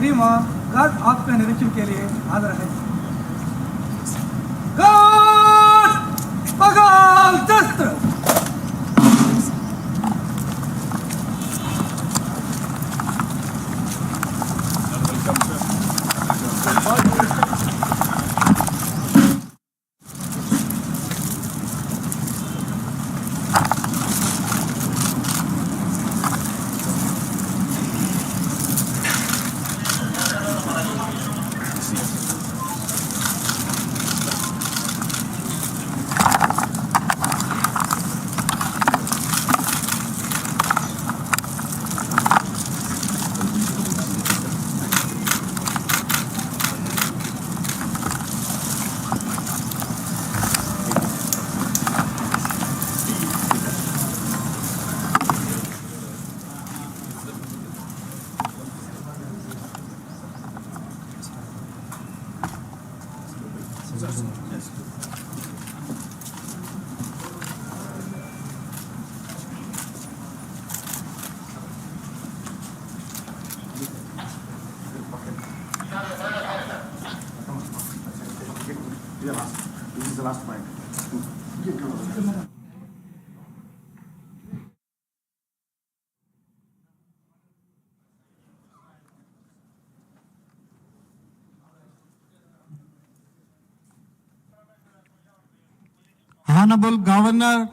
महिमा गढ़ आपका निरीक्षण के लिए हाजिर है। गढ़ पगाल Dasra This is the last point. Honorable Governor,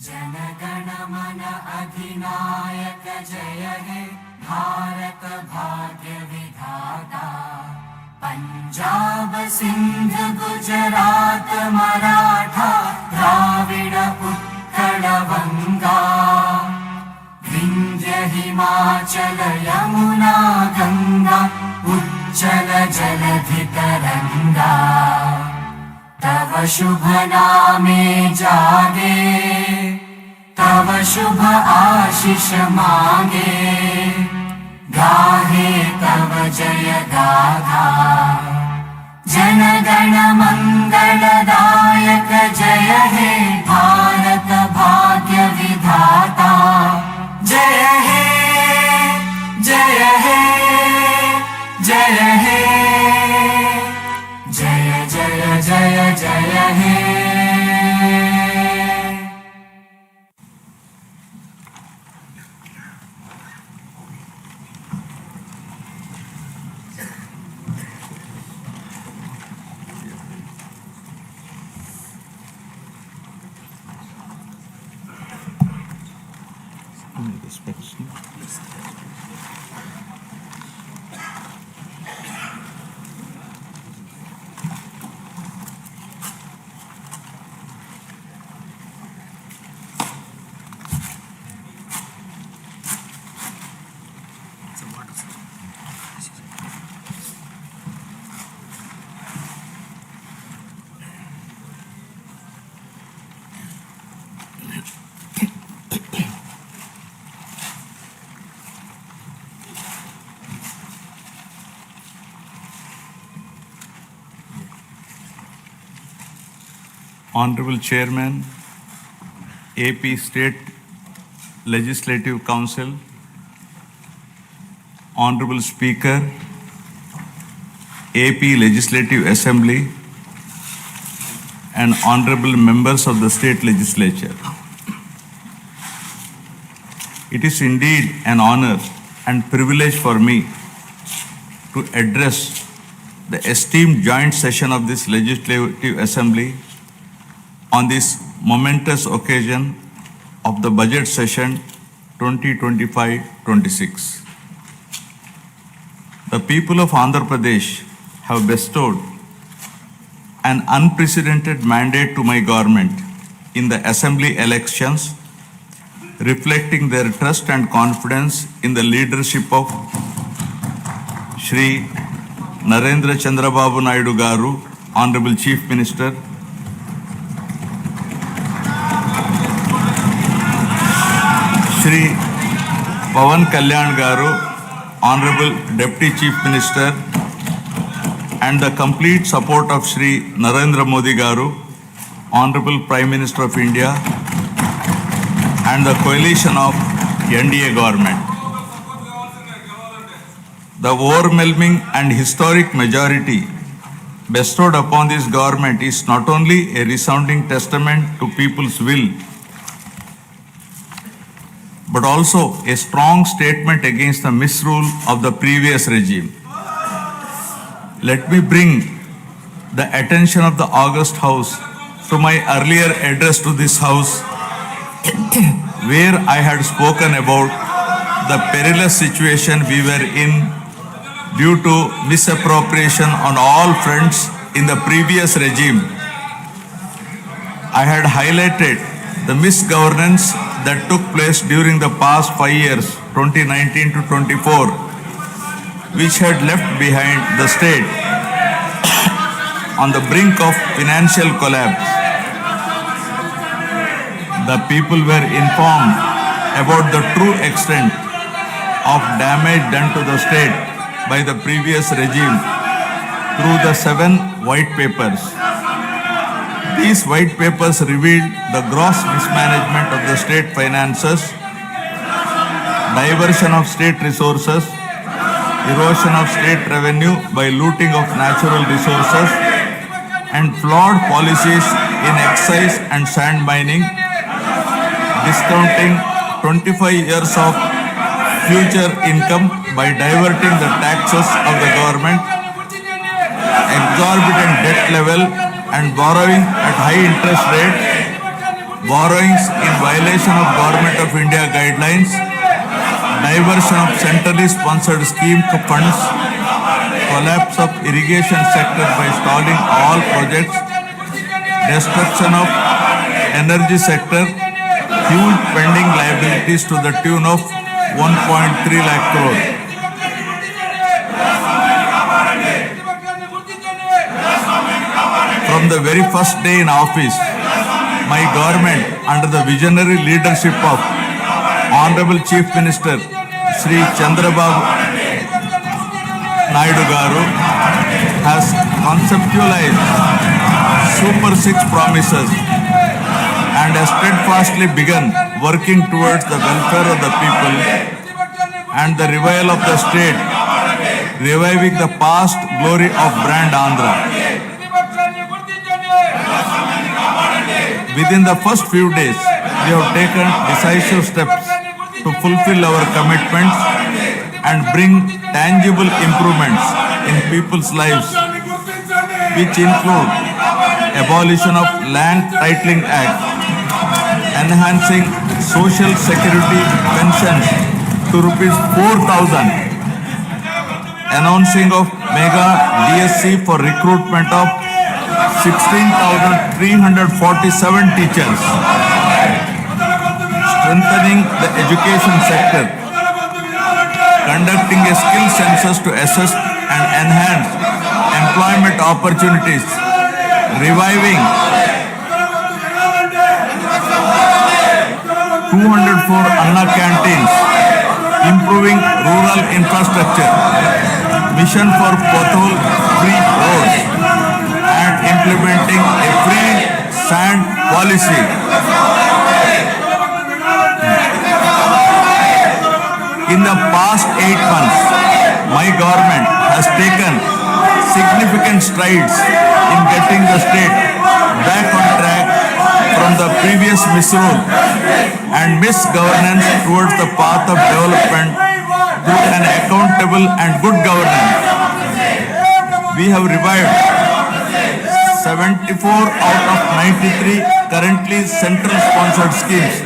जनगण मन अधिनायक जय हे भारत भाग्य विधाता। पंजाब सिंध गुजरात मराठा द्राविड उत्कल बंगा। विंध्य हिमाचल यमुना गंगा उच्चल जलधि तरंगा। तव शुभ नामे जागे तव शुभ आशीष मांगे। गाहे तव जय गाथा जनगण मंगलदायक जय हे भारत भाग्य विधाता। जय हे जय हे जय हे जय जय जय जय हे। Honorable Chairman, AP State Legislative Council, Honorable Speaker, AP Legislative Assembly, and Honorable Members of the State Legislature. It is indeed an honor and privilege for me to address the esteemed joint session of this Legislative Assembly on this momentous occasion of the budget session 2025-26. The people of Andhra Pradesh have bestowed an unprecedented mandate to my government in the assembly elections, reflecting their trust and confidence in the leadership of Shri Narendra Chandrababu Naidu Garu, Honorable Chief Minister, Shri Pawan Kalyan Garu, Honorable Deputy Chief Minister, and the complete support of Shri Narendra Modi Garu, Honorable Prime Minister of India, and the coalition of NDA government. The overwhelming and historic majority bestowed upon this government is not only a resounding testament to people's will, but also a strong statement against the misrule of the previous regime. Let me bring the attention of the August House to my earlier address to this House, where I had spoken about the perilous situation we were in due to misappropriation on all fronts in the previous regime. I had highlighted the misgovernance that took place during the past 5 years, 2019 to 24, which had left behind the state on the brink of financial collapse. The people were informed about the true extent of damage done to the state by the previous regime through the 7 white papers. These white papers revealed the gross mismanagement of the state finances, diversion of state resources, erosion of state revenue by looting of natural resources, and flawed policies in excise and sand mining, discounting 25 years of future income by diverting the taxes of the government, exorbitant debt level and borrowing at high interest rate, borrowings in violation of Government of India guidelines, diversion of centrally sponsored scheme funds, collapse of irrigation sector by stalling all projects, destruction of energy sector, huge pending liabilities to the tune of 1.3 lakh crore. From the very first day in office, my government, under the visionary leadership of Honorable Chief Minister Shri Chandrababu Naidu Garu, has conceptualized Super 6 promises and has steadfastly begun working towards the welfare of the people and the revival of the state, reviving the past glory of brand Andhra. Within the first few days, we have taken decisive steps to fulfill our commitments and bring tangible improvements in people's lives, which include abolition of Land Titling Act, enhancing social security pensions to rupees 4,000, announcing of mega DSC for recruitment of 16,347 teachers, strengthening the education sector, conducting a skill census to assess and enhance employment opportunities, reviving 204 Anna canteens, improving rural infrastructure, mission for pothole-free roads, and implementing a free sand policy. In the past 8 months, my government has taken significant strides in getting the state back on track from the previous misrule and misgovernance towards the path of development through an accountable and good governance. We have revived 74 out of 93 currently central sponsored schemes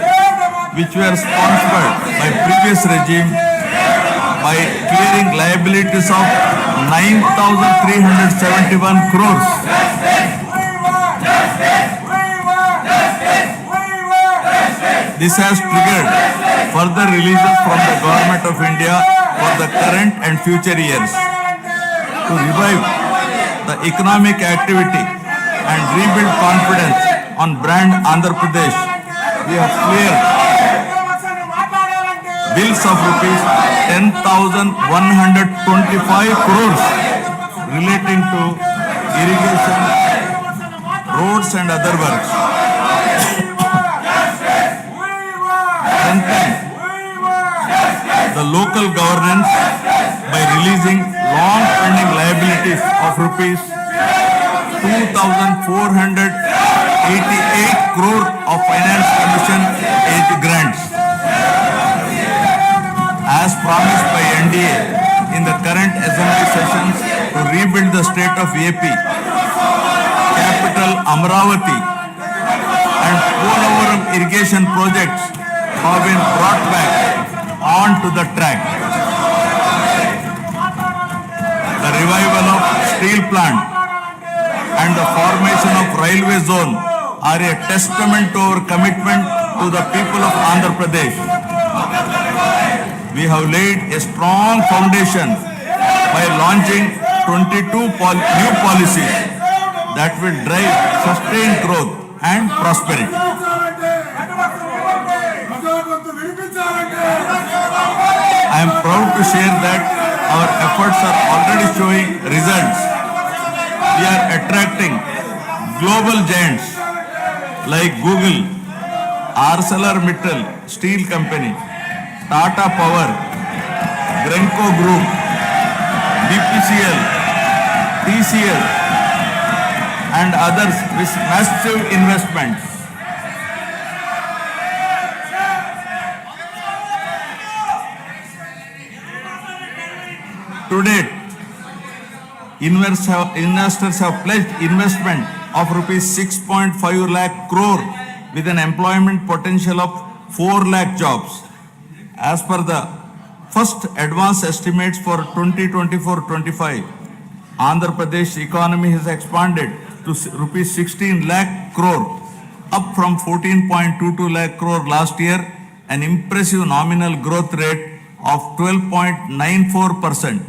which were sponsored by previous regime by clearing liabilities of 9,371 crores. This has triggered further releases from the Government of India for the current and future years. To revive the economic activity and rebuild confidence on brand Andhra Pradesh, we have cleared bills of rupees 10,125 crores relating to irrigation, roads and other works. Strengthen the local governance by releasing long-pending liabilities of rupees 2,488 crore of finance commission age grants. As promised by NDA in the current assembly sessions to rebuild the state of AP, capital Amravati and Polavaram irrigation projects have been brought back onto the track. The revival of steel plant and the formation of railway zone are a testament to our commitment to the people of Andhra Pradesh. We have laid a strong foundation by launching 22 new policies that will drive sustained growth and prosperity. I am proud to share that our efforts are already showing results. We are attracting global giants like Google, ArcelorMittal Steel Company, Tata Power, Grenco Group, BPCL, TCL and others with massive investments. To date, investors have pledged investment of rupees 6.5 lakh crore with an employment potential of 4 lakh jobs. As per the first advance estimates for 2024-25, Andhra Pradesh economy has expanded to rupees 16 lakh crore, up from 14.22 lakh crore last year, an impressive nominal growth rate of 12.94%.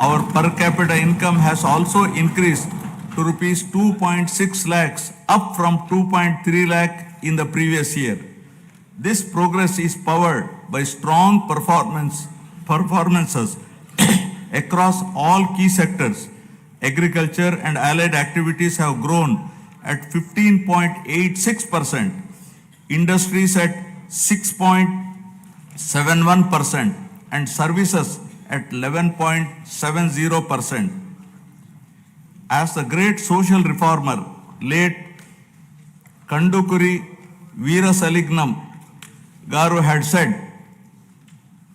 Our per capita income has also increased to rupees 2.6 lakhs, up from 2.3 lakh in the previous year. This progress is powered by strong performances across all key sectors. Agriculture and allied activities have grown at 15.86%, industries at 6.71%, and services at 11.70%. As the great social reformer, late Kandukuri Veerasalignam Garu had said,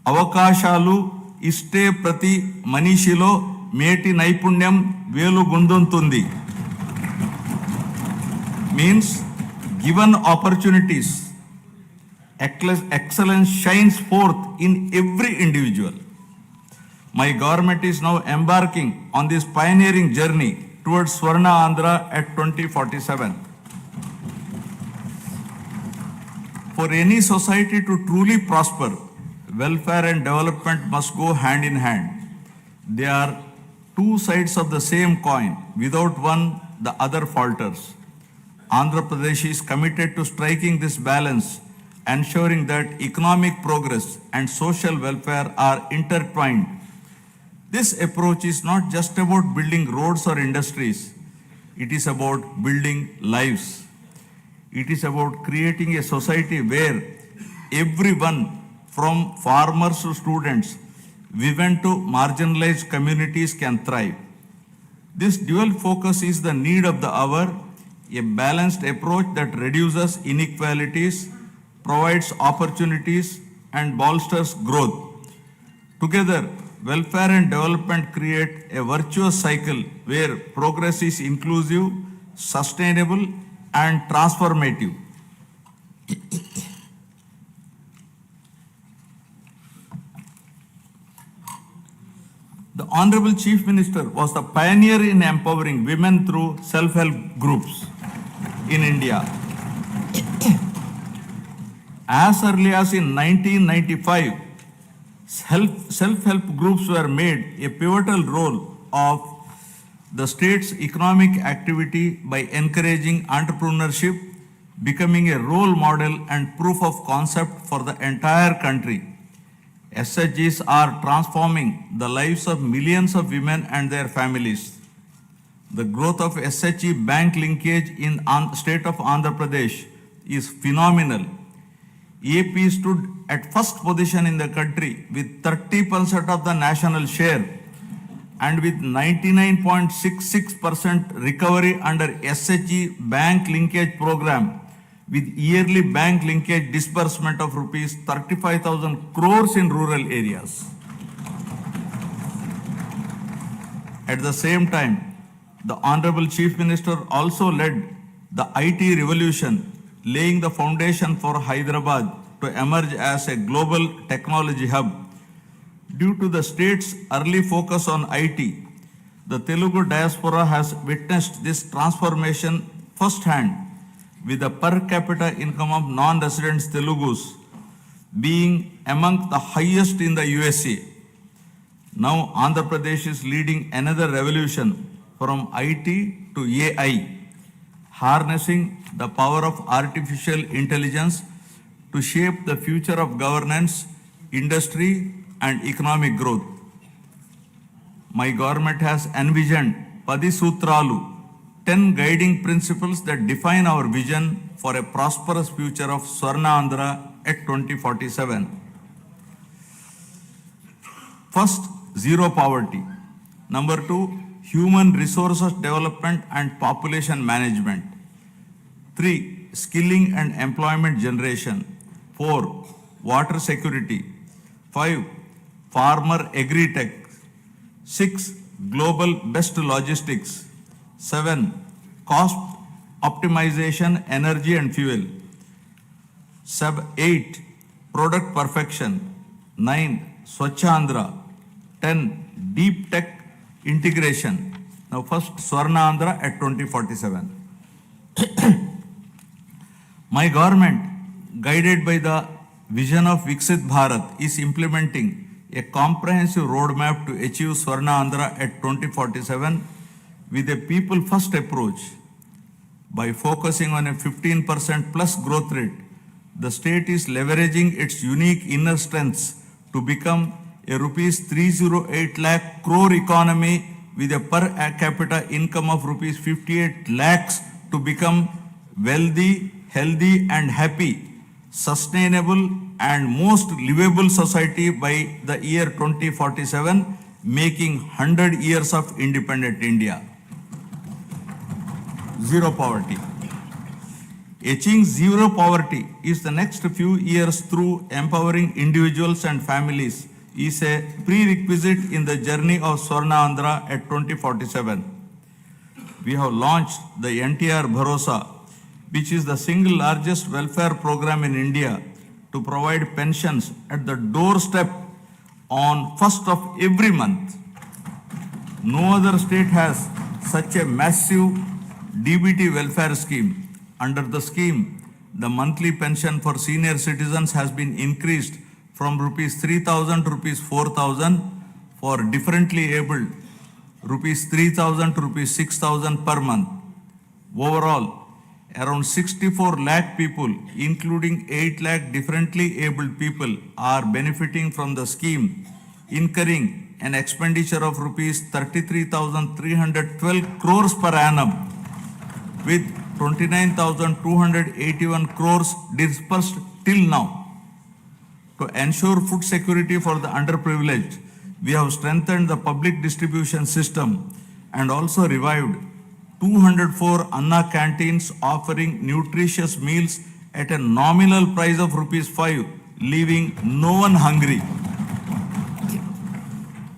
Avakashalu iste prati manishilo meti naipunyam velu gunduntundi. Means, given opportunities, excellence shines forth in every individual. My government is now embarking on this pioneering journey towards Swarna Andhra at 2047. For any society to truly prosper, welfare and development must go hand in hand. They are two sides of the same coin. Without one, the other falters. Andhra Pradesh is committed to striking this balance, ensuring that economic progress and social welfare are intertwined. This approach is not just about building roads or industries. It is about building lives. It is about creating a society where everyone, from farmers to students, women to marginalized communities, can thrive. This dual focus is the need of the hour, a balanced approach that reduces inequalities, provides opportunities, and bolsters growth. Together, welfare and development create a virtuous cycle where progress is inclusive, sustainable, and transformative. The Honorable Chief Minister was the pioneer in empowering women through self-help groups in India. As early as in 1995, self-help groups were made a pivotal role of the state's economic activity by encouraging entrepreneurship, becoming a role model and proof of concept for the entire country. SHGs are transforming the lives of millions of women and their families. The growth of SHG bank linkage in state of Andhra Pradesh is phenomenal. AP stood at first position in the country with 30% of the national share and with 99.66% recovery under SHG bank linkage program with yearly bank linkage disbursement of rupees 35,000 crores in rural areas. At the same time, the Honorable Chief Minister also led the IT revolution, laying the foundation for Hyderabad to emerge as a global technology hub. Due to the state's early focus on IT, the Telugu diaspora has witnessed this transformation firsthand, with the per capita income of non-resident Telugus being among the highest in the USA. Now Andhra Pradesh is leading another revolution from IT to AI, harnessing the power of artificial intelligence to shape the future of governance, industry, and economic growth. My government has envisioned 10 Sutralu, 10 guiding principles that define our vision for a prosperous future of Swarna Andhra at 2047. First, zero poverty. Number 2, human resources development and population management. 3, skilling and employment generation. 4, water security. 5, farmer agri-tech. 6, global best logistics. 7, cost optimization, energy and fuel. 8, product perfection. 9, Swachha Andhra. 10, deep tech integration. Now first, Swarna Andhra at 2047. My government, guided by the vision of Viksit Bharat, is implementing a comprehensive roadmap to achieve Swarna Andhra at 2047 with a people-first approach. By focusing on a 15% plus growth rate, the state is leveraging its unique inner strengths to become a rupees 308 lakh crore economy with a per capita income of rupees 58 lakhs to become wealthy, healthy and happy, sustainable and most livable society by the year 2047, making 100 years of independent India. Zero poverty. Achieving zero poverty is the next few years through empowering individuals and families is a prerequisite in the journey of Swarna Andhra at 2047. We have launched the NTR Bharosa, which is the single largest welfare program in India to provide pensions at the doorstep on 1st of every month. No other state has such a massive DBT welfare scheme. Under the scheme, the monthly pension for senior citizens has been increased from rupees 3,000 to rupees 4,000, for differently abled rupees 3,000 to rupees 6,000 per month. Overall, around 64 lakh people, including 8 lakh differently abled people, are benefiting from the scheme, incurring an expenditure of rupees 33,312 crores per annum, with 29,281 crores dispersed till now. To ensure food security for the underprivileged, we have strengthened the public distribution system and also revived 204 Anna canteens offering nutritious meals at a nominal price of rupees 5, leaving no one hungry.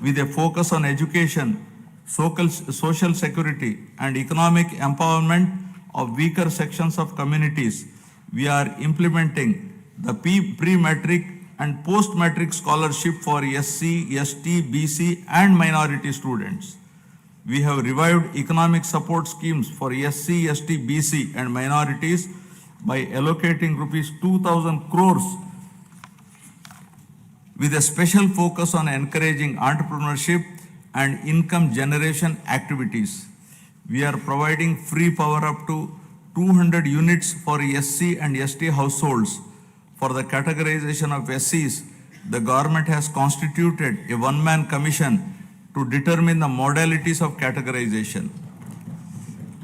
with a focus on education, social security, and economic empowerment of weaker sections of communities. We are implementing the pre-matric and post-matric scholarship for SC, ST, BC, and minority students. We have revived economic support schemes for SC, ST, BC, and minorities by allocating rupees 2,000 crores with a special focus on encouraging entrepreneurship and income generation activities. We are providing free power up to 200 units for SC and ST households. For the categorization of SCs, the government has constituted a one-man commission to determine the modalities of categorization.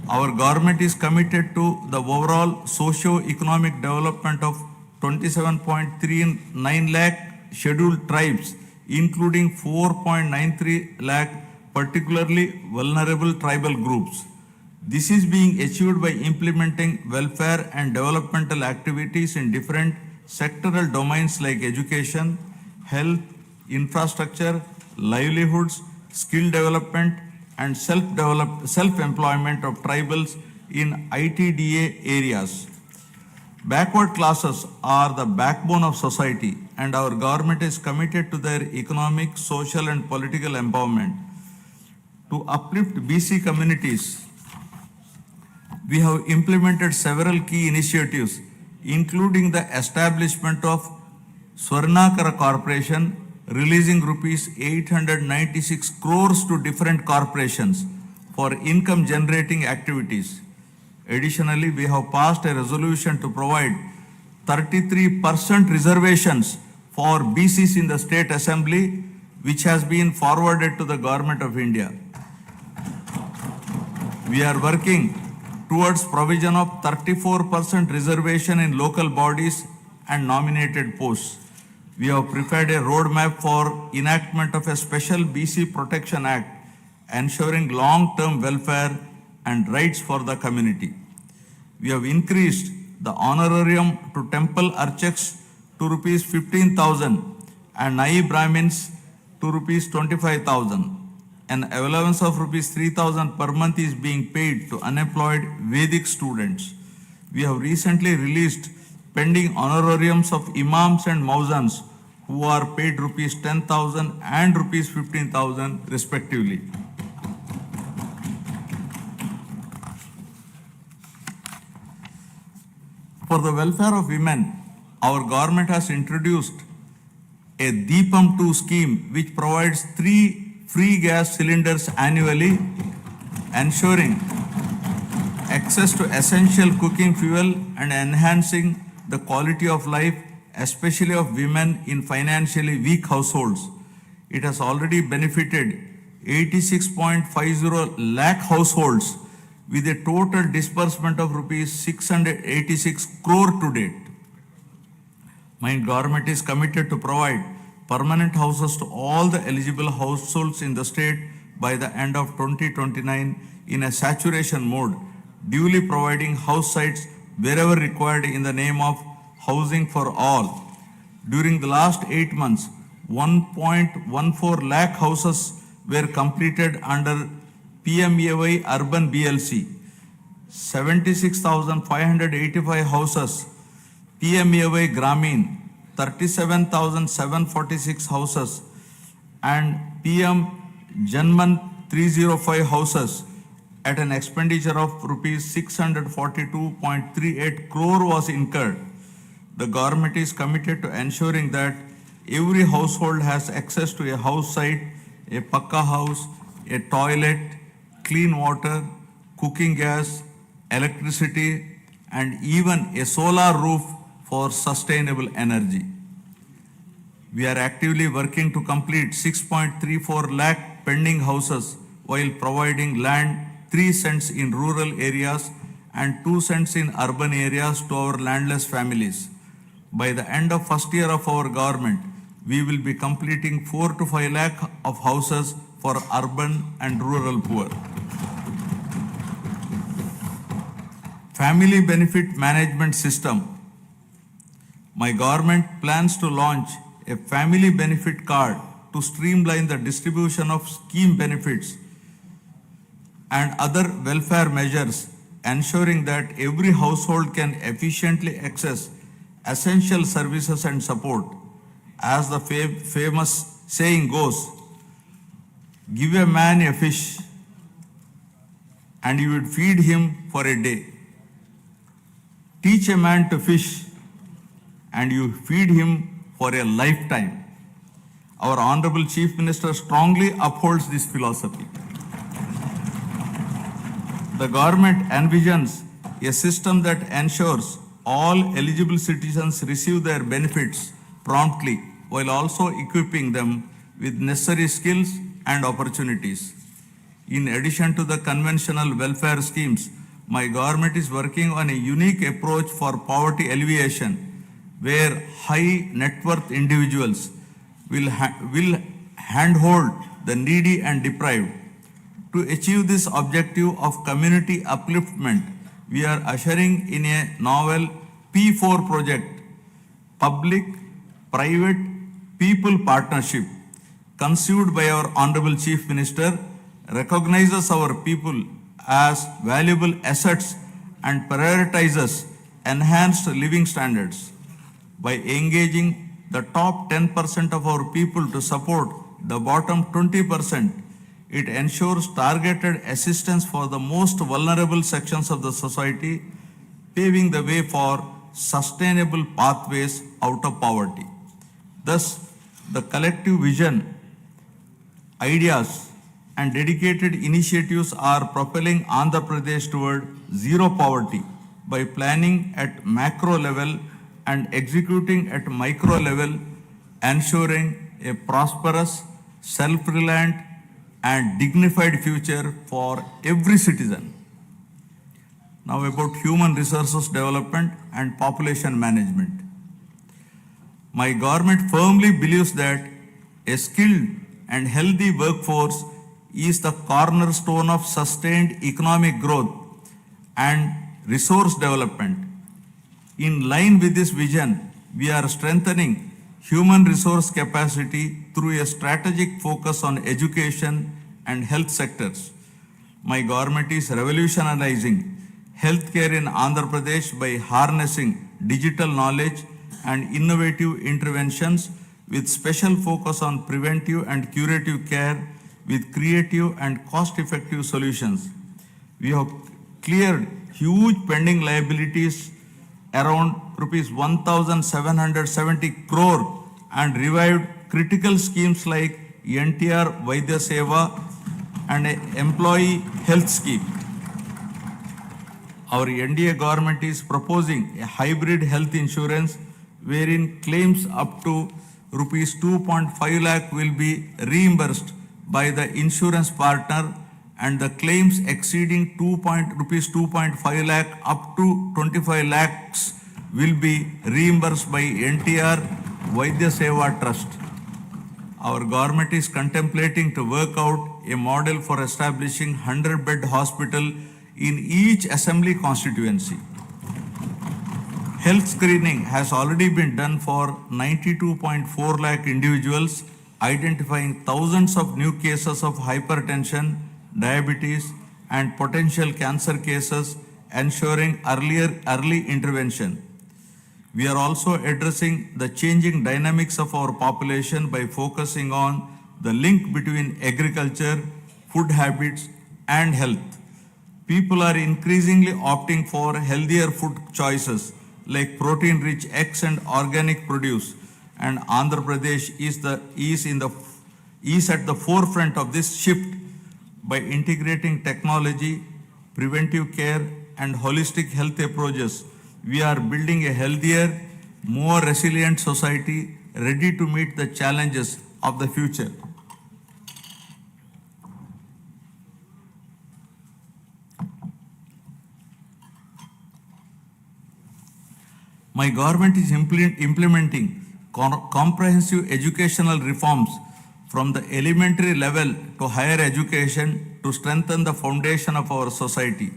Our government is committed to the overall socio-economic development of 27.39 lakh scheduled tribes, including 4.93 lakh particularly vulnerable tribal groups. This is being achieved by implementing welfare and developmental activities in different sectoral domains like education, health, infrastructure, livelihoods, skill development, and self-employment of tribals in ITDA areas. Backward classes are the backbone of society, and our government is committed to their economic, social, and political empowerment. To uplift BC communities, we have implemented several key initiatives, including the establishment of Swarnakara Corporation, releasing rupees 896 crores to different corporations for income generating activities. Additionally, we have passed a resolution to provide 33% reservations for BCs in the State Assembly, which has been forwarded to the Government of India. We are working towards provision of 34% reservation in local bodies and nominated posts. We have prepared a roadmap for enactment of a special BC Protection Act, ensuring long-term welfare and rights for the community. We have increased the honorarium to temple archaks to rupees 15,000 and Nai Brahmins to rupees 25,000. An allowance of rupees 3,000 per month is being paid to unemployed Vedic students. We have recently released pending honorariums of imams and muezzins who are paid rupees 10,000 and rupees 15,000 respectively. For the welfare of women, our government has introduced a Deepam 2 scheme which provides 3 free gas cylinders annually, ensuring access to essential cooking fuel and enhancing the quality of life, especially of women in financially weak households. It has already benefited 86.50 lakh households with a total disbursement of rupees 686 crore to date. My government is committed to provide permanent houses to all the eligible households in the state by the end of 2029 in a saturation mode, duly providing house sites wherever required in the name of housing for all. During the last 8 months, 1.14 lakh houses were completed under PMAY Urban BLC, 76,585 houses PMAY Gramin, 37,746 houses, and PM Janman 305 houses at an expenditure of rupees 642.38 crore was incurred. The government is committed to ensuring that every household has access to a house site, a pakka house, a toilet, clean water, cooking gas, electricity, and even a solar roof for sustainable energy. We are actively working to complete 6.34 lakh pending houses while providing land 3 cents in rural areas and 2 cents in urban areas to our landless families. By the end of first year of our government, we will be completing 4 to 5 lakh of houses for urban and rural poor. Family Benefit Management System. My government plans to launch a family benefit card to streamline the distribution of scheme benefits and other welfare measures, ensuring that every household can efficiently access essential services and support. As the famous saying goes, give a man a fish and you would feed him for a day. Teach a man to fish and you feed him for a lifetime. Our Honorable Chief Minister strongly upholds this philosophy. The government envisions a system that ensures all eligible citizens receive their benefits promptly while also equipping them with necessary skills and opportunities. In addition to the conventional welfare schemes, my government is working on a unique approach for poverty alleviation, where high net worth individuals will handhold the needy and deprived. To achieve this objective of community upliftment, we are ushering in a novel P4 project, public-private people partnership, conceived by our Honorable Chief Minister, recognizes our people as valuable assets and prioritizes enhanced living standards. By engaging the top 10% of our people to support the bottom 20%, it ensures targeted assistance for the most vulnerable sections of the society, paving the way for sustainable pathways out of poverty. Thus, the collective vision, ideas, and dedicated initiatives are propelling Andhra Pradesh toward zero poverty by planning at macro level and executing at micro level, ensuring a prosperous, self-reliant, and dignified future for every citizen. Now about human resources development and population management. My government firmly believes that a skilled and healthy workforce is the cornerstone of sustained economic growth and resource development. In line with this vision, we are strengthening human resource capacity through a strategic focus on education and health sectors. My government is revolutionizing healthcare in Andhra Pradesh by harnessing digital knowledge and innovative interventions with special focus on preventive and curative care with creative and cost-effective solutions. We have cleared huge pending liabilities around rupees 1,770 crore and revived critical schemes like NTR Vaidya Seva and Employee Health Scheme. Our NDA government is proposing a hybrid health insurance wherein claims up to rupees 2.5 lakh will be reimbursed by the insurance partner and the claims exceeding rupees 2.5 lakh up to 25 lakhs will be reimbursed by NTR Vaidya Seva Trust. Our government is contemplating to work out a model for establishing 100-bed hospital in each assembly constituency. Health screening has already been done for 92.4 lakh individuals, identifying thousands of new cases of hypertension, diabetes, and potential cancer cases, ensuring early intervention. We are also addressing the changing dynamics of our population by focusing on the link between agriculture, food habits, and health. People are increasingly opting for healthier food choices like protein-rich eggs and organic produce, and Andhra Pradesh is at the forefront of this shift by integrating technology, preventive care, and holistic health approaches. We are building a healthier, more resilient society ready to meet the challenges of the future. My government is implementing comprehensive educational reforms from the elementary level to higher education to strengthen the foundation of our society.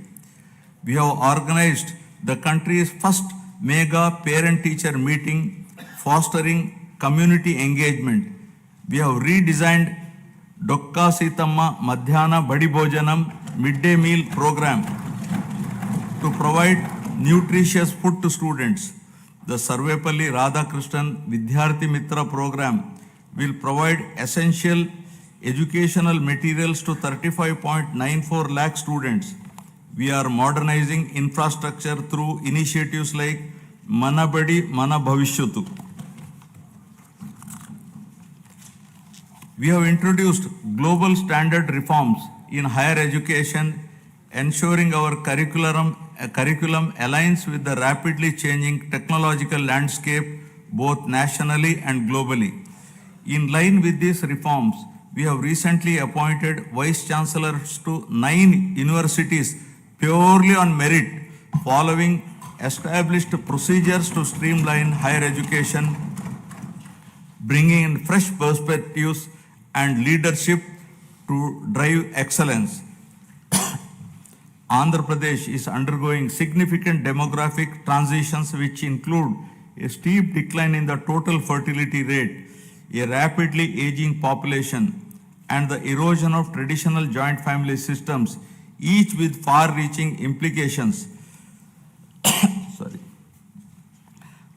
We have organized the country's first mega parent-teacher meeting, fostering community engagement. We have redesigned Dokka Sitama Madhyana Badi Bhojanam midday meal program to provide nutritious food to students. The Sarvepalli Radhakrishnan Vidyarthi Mitra program will provide essential educational materials to 35.94 lakh students. We are modernizing infrastructure through initiatives like Mana Badi Mana Bhavishyatu. We have introduced global standard reforms in higher education, ensuring our curriculum aligns with the rapidly changing technological landscape both nationally and globally. In line with these reforms, we have recently appointed vice chancellors to 9 universities purely on merit, following established procedures to streamline higher education, bringing in fresh perspectives and leadership to drive excellence. Andhra Pradesh is undergoing significant demographic transitions which include a steep decline in the total fertility rate, a rapidly aging population, and the erosion of traditional joint family systems, each with far-reaching implications.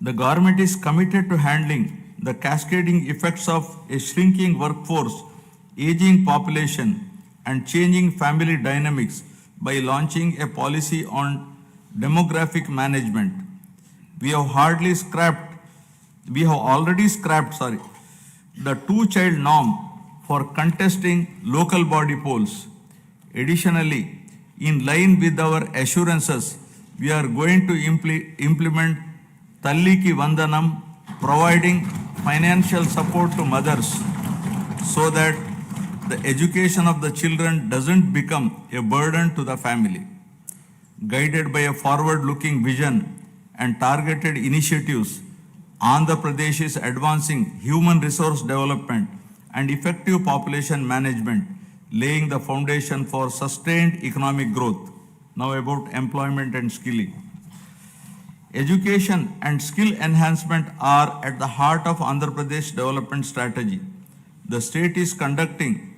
The government is committed to handling the cascading effects of a shrinking workforce, aging population, and changing family dynamics by launching a policy on demographic management. We have already scrapped the two-child norm for contesting local body polls. Additionally, in line with our assurances, we are going to implement Talliki Vandanam, providing financial support to mothers so that the education of the children doesn't become a burden to the family. Guided by a forward-looking vision and targeted initiatives, Andhra Pradesh is advancing human resource development and effective population management, laying the foundation for sustained economic growth. Now about employment and skilling. Education and skill enhancement are at the heart of Andhra Pradesh development strategy. The state is conducting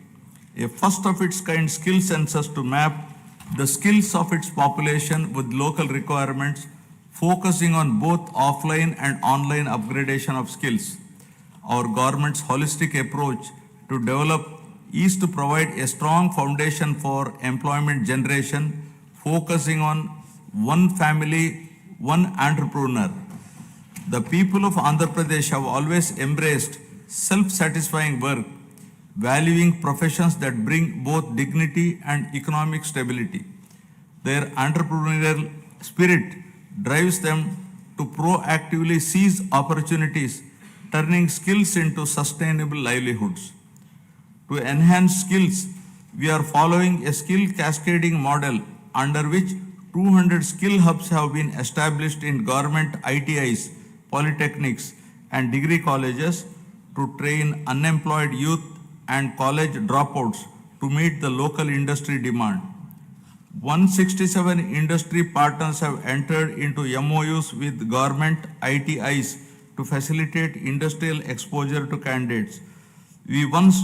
a first of its kind skill census to map the skills of its population with local requirements, focusing on both offline and online upgradation of skills. Our government's holistic approach to develop is to provide a strong foundation for employment generation, focusing on one family, one entrepreneur. The people of Andhra Pradesh have always embraced self-satisfying work, valuing professions that bring both dignity and economic stability. Their entrepreneurial spirit drives them to proactively seize opportunities, turning skills into sustainable livelihoods. To enhance skills, we are following a skill cascading model under which 200 skill hubs have been established in government ITIs, polytechnics, and degree colleges to train unemployed youth and college dropouts to meet the local industry demand. 167 industry partners have entered into MOUs with government ITIs to facilitate industrial exposure to candidates. We once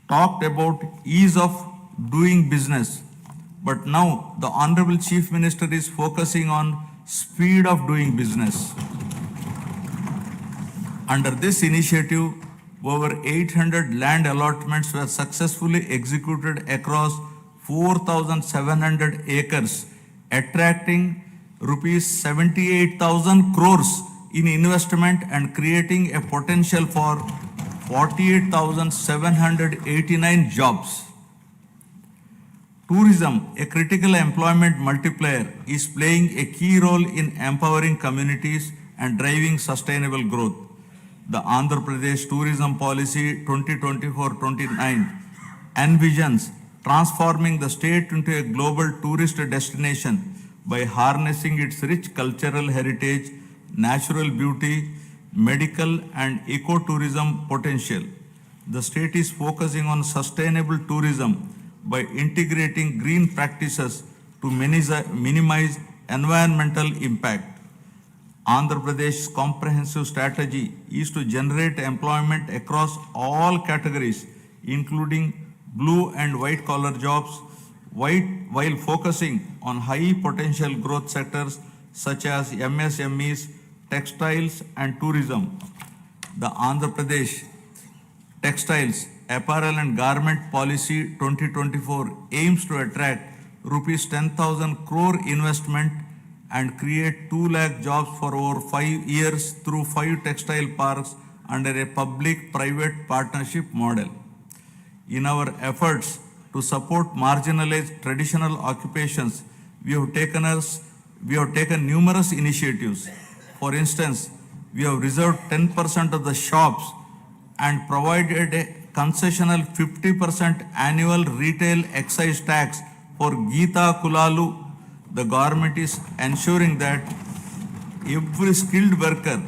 talked about ease of doing business, but now the Honorable Chief Minister is focusing on speed of doing business. Under this initiative, over 800 land allotments were successfully executed across 4,700 acres, attracting rupees 78,000 crores in investment and creating a potential for 48,789 jobs. Tourism, a critical employment multiplier, is playing a key role in empowering communities and driving sustainable growth. The Andhra Pradesh Tourism Policy 2024-29 envisions transforming the state into a global tourist destination by harnessing its rich cultural heritage, natural beauty, medical and ecotourism potential. The state is focusing on sustainable tourism by integrating green practices to minimize environmental impact. Andhra Pradesh's comprehensive strategy is to generate employment across all categories, including blue and white collar jobs, while focusing on high potential growth sectors such as MSMEs, textiles, and tourism. The Andhra Pradesh Textiles, Apparel and Garment Policy 2024 aims to attract rupees 10,000 crore investment and create 2 lakh jobs for over 5 years through 5 textile parks under a public-private partnership model. In our efforts to support marginalized traditional occupations, we have taken numerous initiatives. For instance, we have reserved 10% of the shops and provided a concessional 50% annual retail excise tax for Geeta Kulalu. The government is ensuring that every skilled worker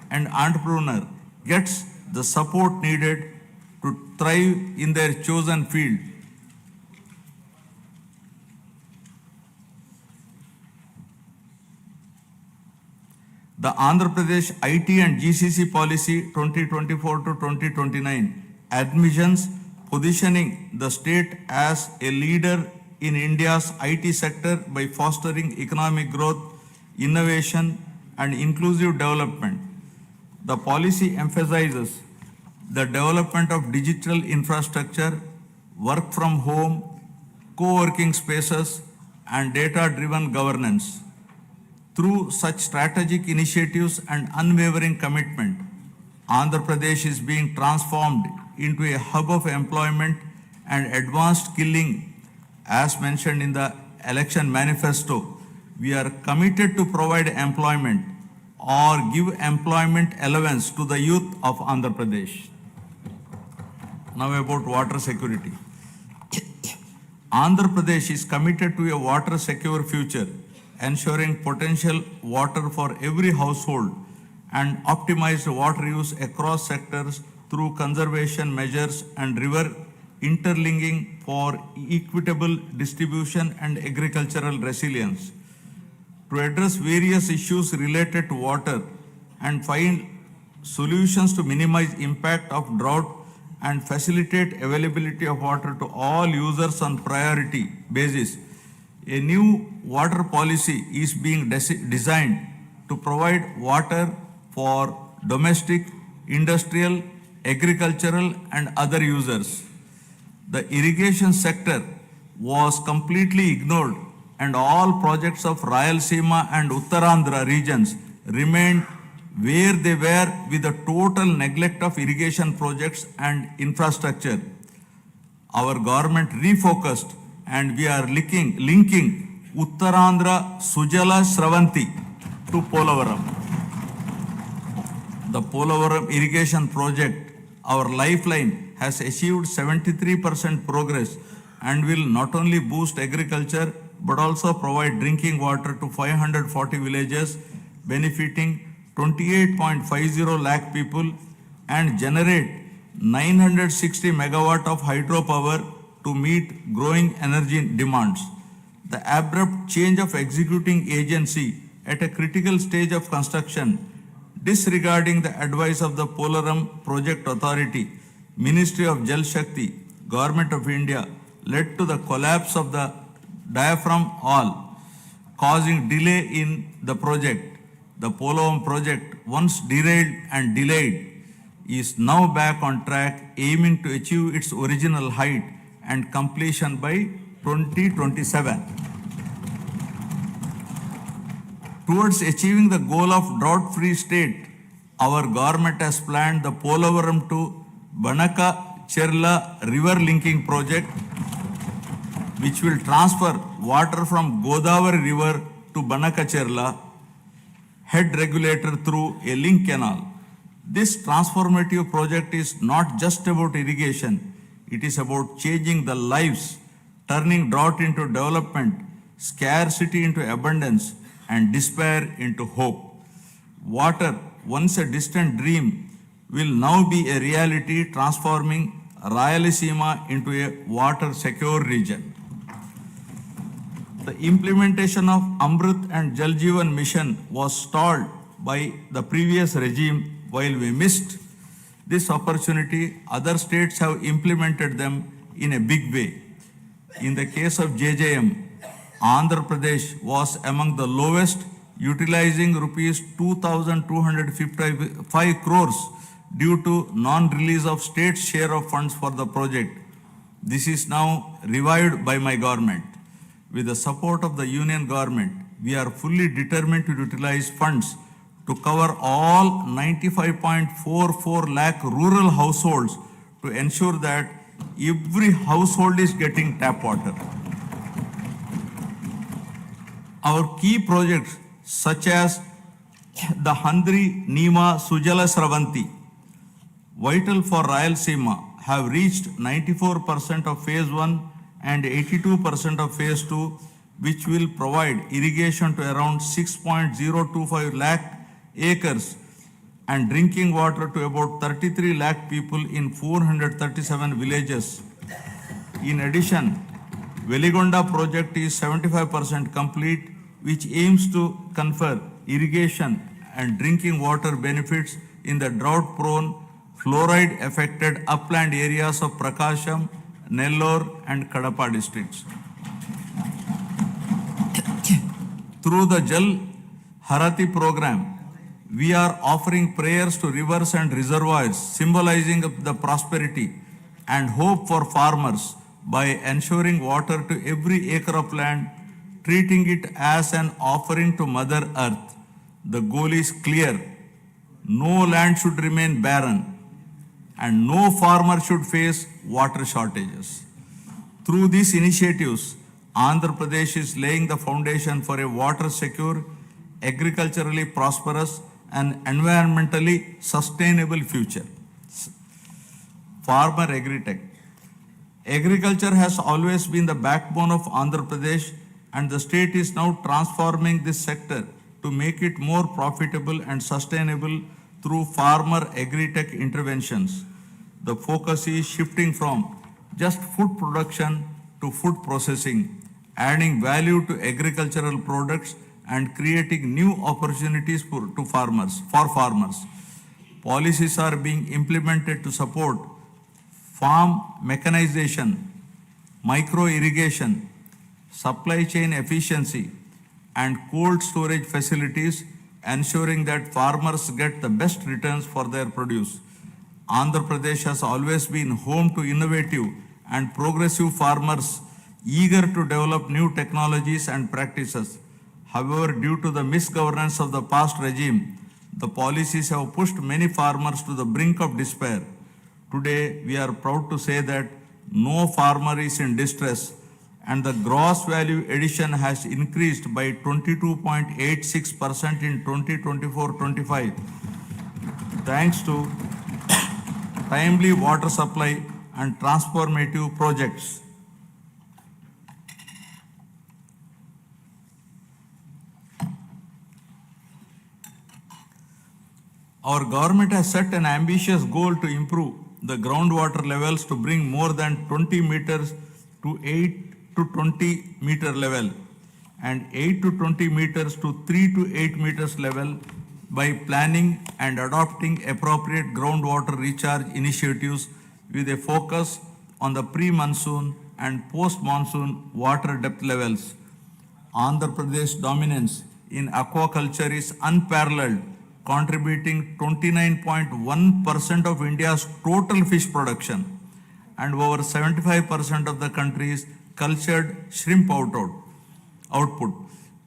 and entrepreneur gets the support needed to thrive in their chosen field. The Andhra Pradesh IT and GCC Policy 2024 to 2029 admissions positioning the state as a leader in India's IT sector by fostering economic growth, innovation, and inclusive development. The policy emphasizes the development of digital infrastructure, work from home, co-working spaces, and data-driven governance. Through such strategic initiatives and unwavering commitment, Andhra Pradesh is being transformed into a hub of employment and advanced skilling. As mentioned in the election manifesto, we are committed to provide employment or give employment allowance to the youth of Andhra Pradesh. Now about water security. Andhra Pradesh is committed to a water secure future, ensuring potential water for every household and optimized water use across sectors through conservation measures and river interlinking for equitable distribution and agricultural resilience. To address various issues related to water and find solutions to minimize impact of drought and facilitate availability of water to all users on priority basis, a new water policy is being designed to provide water for domestic, industrial, agricultural, and other users. The irrigation sector was completely ignored, and all projects of Rayalaseema and Uttarandhra regions remained where they were with the total neglect of irrigation projects and infrastructure. Our government refocused and we are linking Uttarandhra Sujala Sravanti to Polavaram. The Polavaram irrigation project, our lifeline, has achieved 73% progress and will not only boost agriculture but also provide drinking water to 540 villages, benefiting 28.50 lakh people and generate 960 megawatt of hydropower to meet growing energy demands. The abrupt change of executing agency at a critical stage of construction, disregarding the advice of the Polaram Project Authority, Ministry of Jal Shakti, Government of India, led to the collapse of the diaphragm wall, causing delay in the project. The Polaram project, once derailed and delayed, is now back on track, aiming to achieve its original height and completion by 2027. Towards achieving the goal of drought-free state, our government has planned the Polavaram to Banaka-Cherla river linking project, which will transfer water from Godavari river to Banaka-Cherla head regulator through a link canal. This transformative project is not just about irrigation, it is about changing the lives, turning drought into development, scarcity into abundance, and despair into hope. Water, once a distant dream, will now be a reality, transforming Rayalaseema into a water-secure region. The implementation of Amrit and Jal Jeevan mission was stalled by the previous regime. While we missed this opportunity, other states have implemented them in a big way. In the case of JJM, Andhra Pradesh was among the lowest, utilizing rupees 2,255 crores due to non-release of state's share of funds for the project. This is now revived by my government. With the support of the union government, we are fully determined to utilize funds to cover all 95.44 lakh rural households to ensure that every household is getting tap water. Our key projects such as the Handri Nima Sujala Sravanti, vital for Rayalaseema, have reached 94% of phase 1 and 82% of phase 2, which will provide irrigation to around 6.025 lakh acres and drinking water to about 33 lakh people in 437 villages. In addition, Veligonda project is 75% complete, which aims to confer irrigation and drinking water benefits in the drought-prone, fluoride-affected upland areas of Prakasham, Nellore and Kadapa districts. Through the Jal Harati program, we are offering prayers to rivers and reservoirs, symbolizing the prosperity and hope for farmers by ensuring water to every acre of land, treating it as an offering to Mother Earth. The goal is clear. No land should remain barren and no farmer should face water shortages. Through these initiatives, Andhra Pradesh is laying the foundation for a water-secure, agriculturally prosperous and environmentally sustainable future. Farmer Agri-Tech. Agriculture has always been the backbone of Andhra Pradesh, and the state is now transforming this sector to make it more profitable and sustainable through farmer agri-tech interventions. The focus is shifting from just food production to food processing, adding value to agricultural products and creating new opportunities for farmers. Policies are being implemented to support farm mechanization, micro irrigation, supply chain efficiency, and cold storage facilities, ensuring that farmers get the best returns for their produce. Andhra Pradesh has always been home to innovative and progressive farmers eager to develop new technologies and practices. However, due to the misgovernance of the past regime, the policies have pushed many farmers to the brink of despair. Today, we are proud to say that no farmer is in distress, and the gross value addition has increased by 22.86% in 2024-25, thanks to timely water supply and transformative projects. Our government has set an ambitious goal to improve the groundwater levels to bring more than 20 meters to 8 to 20 meter level and 8 to 20 meters to 3 to 8 meters level by planning and adopting appropriate groundwater recharge initiatives with a focus on the pre-monsoon and post-monsoon water depth levels. Andhra Pradesh dominance in aquaculture is unparalleled, contributing 29.1% of India's total fish production and over 75% of the country's cultured shrimp output.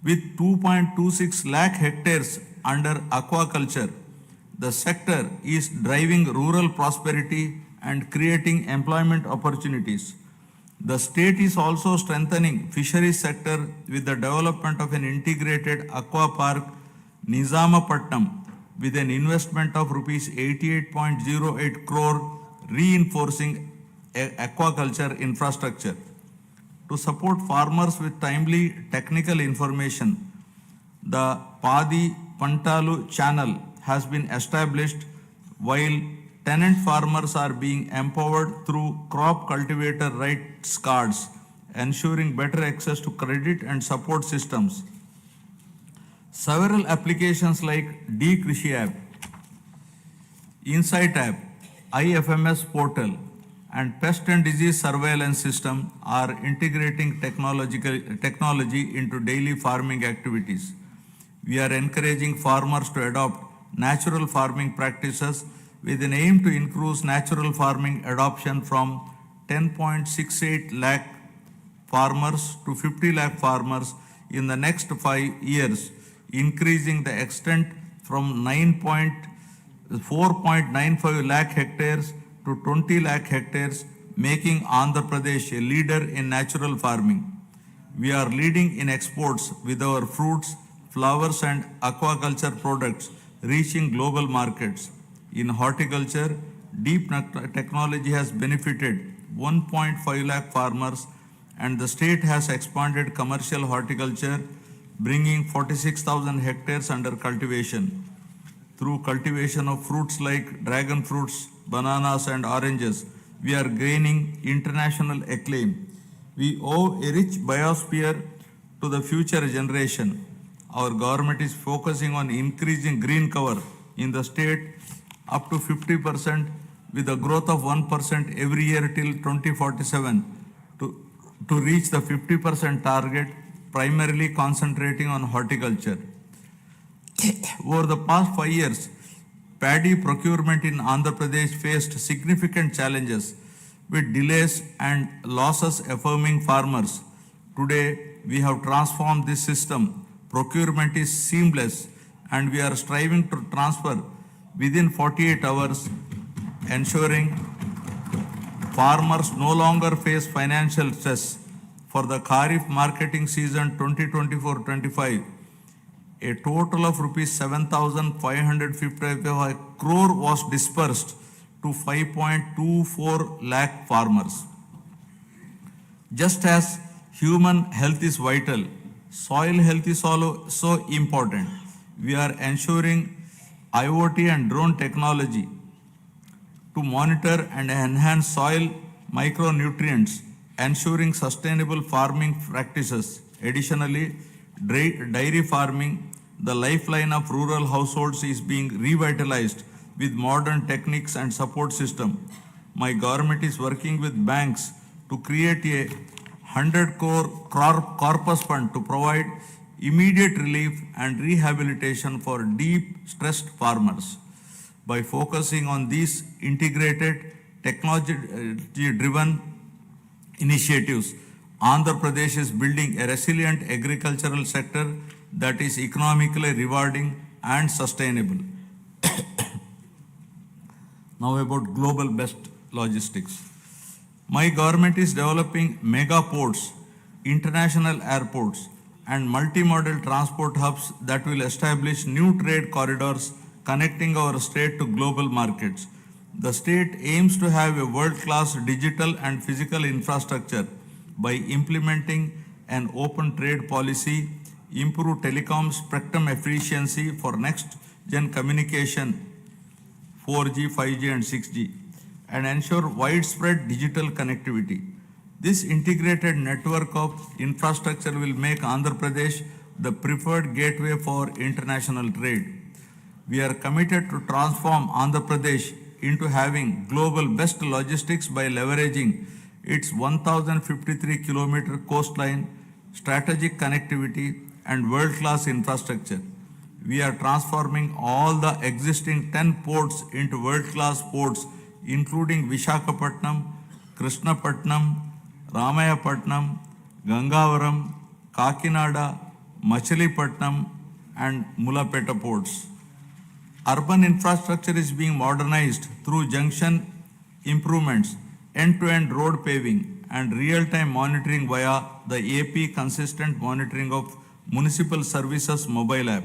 With 2.26 lakh hectares under aquaculture, the sector is driving rural prosperity and creating employment opportunities. The state is also strengthening fisheries sector with the development of an integrated aqua park, Nizamapatnam, with an investment of rupees 88.08 crore, reinforcing aquaculture infrastructure. To support farmers with timely technical information, the Padi Pantalu channel has been established, while tenant farmers are being empowered through crop cultivator rights cards, ensuring better access to credit and support systems. Several applications like D-Krishi app, Insight app, IFMS portal, and pest and disease surveillance system are integrating technology into daily farming activities. We are encouraging farmers to adopt natural farming practices with an aim to increase natural farming adoption from 10.68 lakh farmers to 50 lakh farmers in the next 5 years, increasing the extent from 4.95 lakh hectares to 20 lakh hectares, making Andhra Pradesh a leader in natural farming. We are leading in exports with our fruits, flowers and aquaculture products reaching global markets. In horticulture, deep technology has benefited 1.5 lakh farmers and the state has expanded commercial horticulture, bringing 46,000 hectares under cultivation. Through cultivation of fruits like dragon fruits, bananas and oranges, we are gaining international acclaim. We owe a rich biosphere to the future generation. Our government is focusing on increasing green cover in the state up to 50% with a growth of 1% every year till 2047 to reach the 50% target, primarily concentrating on horticulture. Over the past 5 years, paddy procurement in Andhra Pradesh faced significant challenges with delays and losses affirming farmers. Today, we have transformed this system. Procurement is seamless and we are striving to transfer within 48 hours, ensuring farmers no longer face financial stress. For the Kharif marketing season 2024-25, a total of rupees 7,555 crore was dispersed to 5.24 lakh farmers. Just as human health is vital, soil health is also important. We are ensuring IoT and drone technology to monitor and enhance soil micronutrients, ensuring sustainable farming practices. Additionally, dairy farming, the lifeline of rural households, is being revitalized with modern techniques and support system. My government is working with banks to create a 100 crore corpus fund to provide immediate relief and rehabilitation for deep stressed farmers. By focusing on these integrated technology-driven initiatives, Andhra Pradesh is building a resilient agricultural sector that is economically rewarding and sustainable. Now about global best logistics. My government is developing mega ports, international airports, and multimodal transport hubs that will establish new trade corridors connecting our state to global markets. The state aims to have a world-class digital and physical infrastructure by implementing an open trade policy, improve telecom spectrum efficiency for next-gen communication, 4G, 5G and 6G, and ensure widespread digital connectivity. This integrated network of infrastructure will make Andhra Pradesh the preferred gateway for international trade. We are committed to transform Andhra Pradesh into having global best logistics by leveraging its 1,053 kilometer coastline, strategic connectivity and world-class infrastructure. We are transforming all the existing 10 ports into world-class ports, including Visakhapatnam, Krishnapatnam, Ramayapatnam, Gangavaram, Kakinada, Machilipatnam and Mulapeta ports. Urban infrastructure is being modernized through junction improvements, end-to-end road paving and real-time monitoring via the AP Consistent Monitoring of Municipal Services mobile app.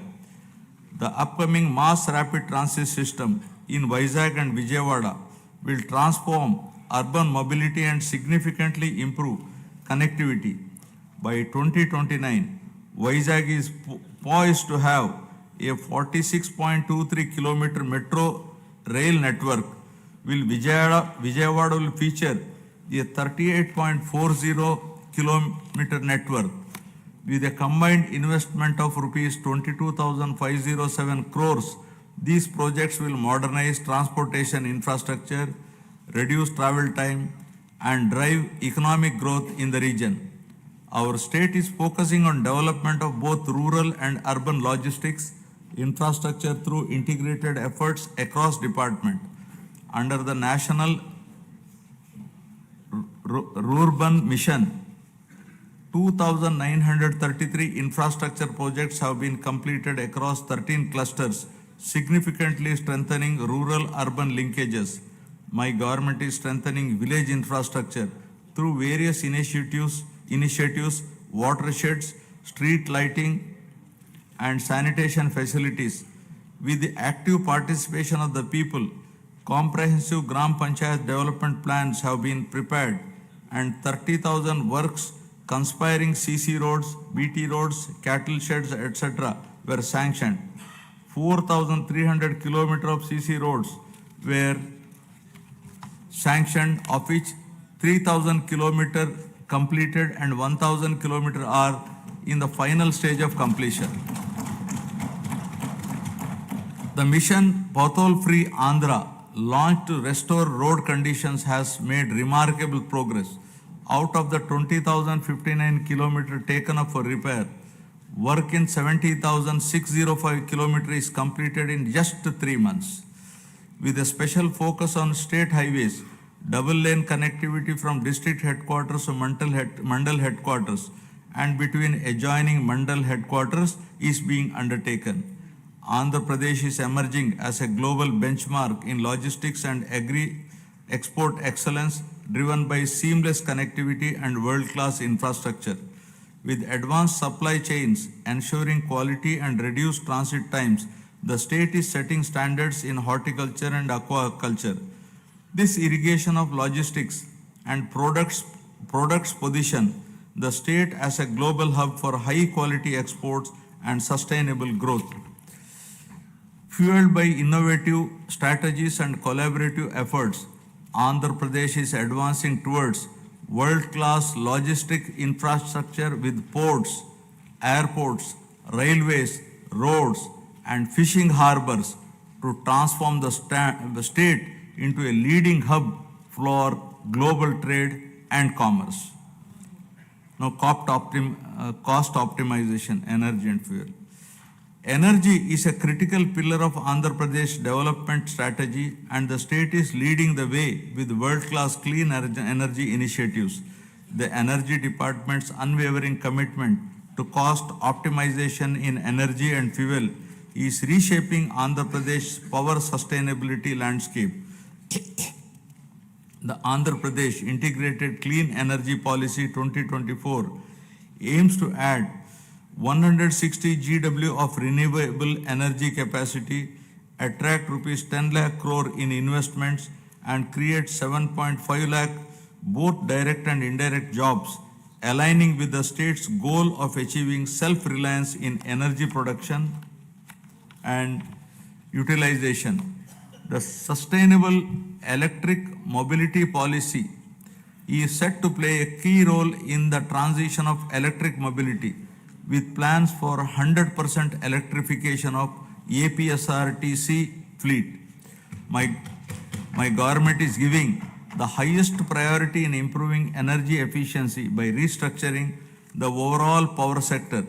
The upcoming mass rapid transit system in Vizag and Vijayawada will transform urban mobility and significantly improve connectivity. By 2029, Vizag is poised to have a 46.23 kilometer metro rail network, while Vijayawada will feature a 38.40 kilometer network. With a combined investment of rupees 22,507 crores, these projects will modernize transportation infrastructure, reduce travel time, and drive economic growth in the region. Our state is focusing on development of both rural and urban logistics infrastructure through integrated efforts across department. Under the National Rural Mission, 2,933 infrastructure projects have been completed across 13 clusters, significantly strengthening rural-urban linkages. My government is strengthening village infrastructure through various initiatives, watersheds, street lighting, and sanitation facilities. With the active participation of the people, comprehensive Gram Panchayat development plans have been prepared and 30,000 works conspiring CC roads, BT roads, cattle sheds, etc. were sanctioned. 4,300 kilometers of CC roads were sanctioned, of which 3,000 kilometers completed and 1,000 kilometers are in the final stage of completion. The mission Pothole Free Andhra, launched to restore road conditions, has made remarkable progress. Out of the 20,059 kilometers taken up for repair, work in 70,605 kilometers is completed in just 3 months. With a special focus on state highways, double lane connectivity from district headquarters to Mandal headquarters and between adjoining Mandal headquarters is being undertaken. Andhra Pradesh is emerging as a global benchmark in logistics and agri-export excellence, driven by seamless connectivity and world-class infrastructure. With advanced supply chains ensuring quality and reduced transit times, the state is setting standards in horticulture and aquaculture. This irrigation of logistics and products position the state as a global hub for high-quality exports and sustainable growth. Fueled by innovative strategies and collaborative efforts, Andhra Pradesh is advancing towards world-class logistic infrastructure with ports, airports, railways, roads, and fishing harbors to transform the state into a leading hub for global trade and commerce. Now, cost optimization, energy and fuel. Energy is a critical pillar of Andhra Pradesh development strategy, and the state is leading the way with world-class clean energy initiatives. The Energy Department's unwavering commitment to cost optimization in energy and fuel is reshaping Andhra Pradesh's power sustainability landscape. The Andhra Pradesh Integrated Clean Energy Policy 2024 aims to add 160 GW of renewable energy capacity, attract rupees 10 lakh crore in investments, and create 7.5 lakh both direct and indirect jobs, aligning with the state's goal of achieving self-reliance in energy production and utilization. The Sustainable Electric Mobility Policy is set to play a key role in the transition of electric mobility, with plans for 100% electrification of APSRTC fleet. My government is giving the highest priority in improving energy efficiency by restructuring the overall power sector,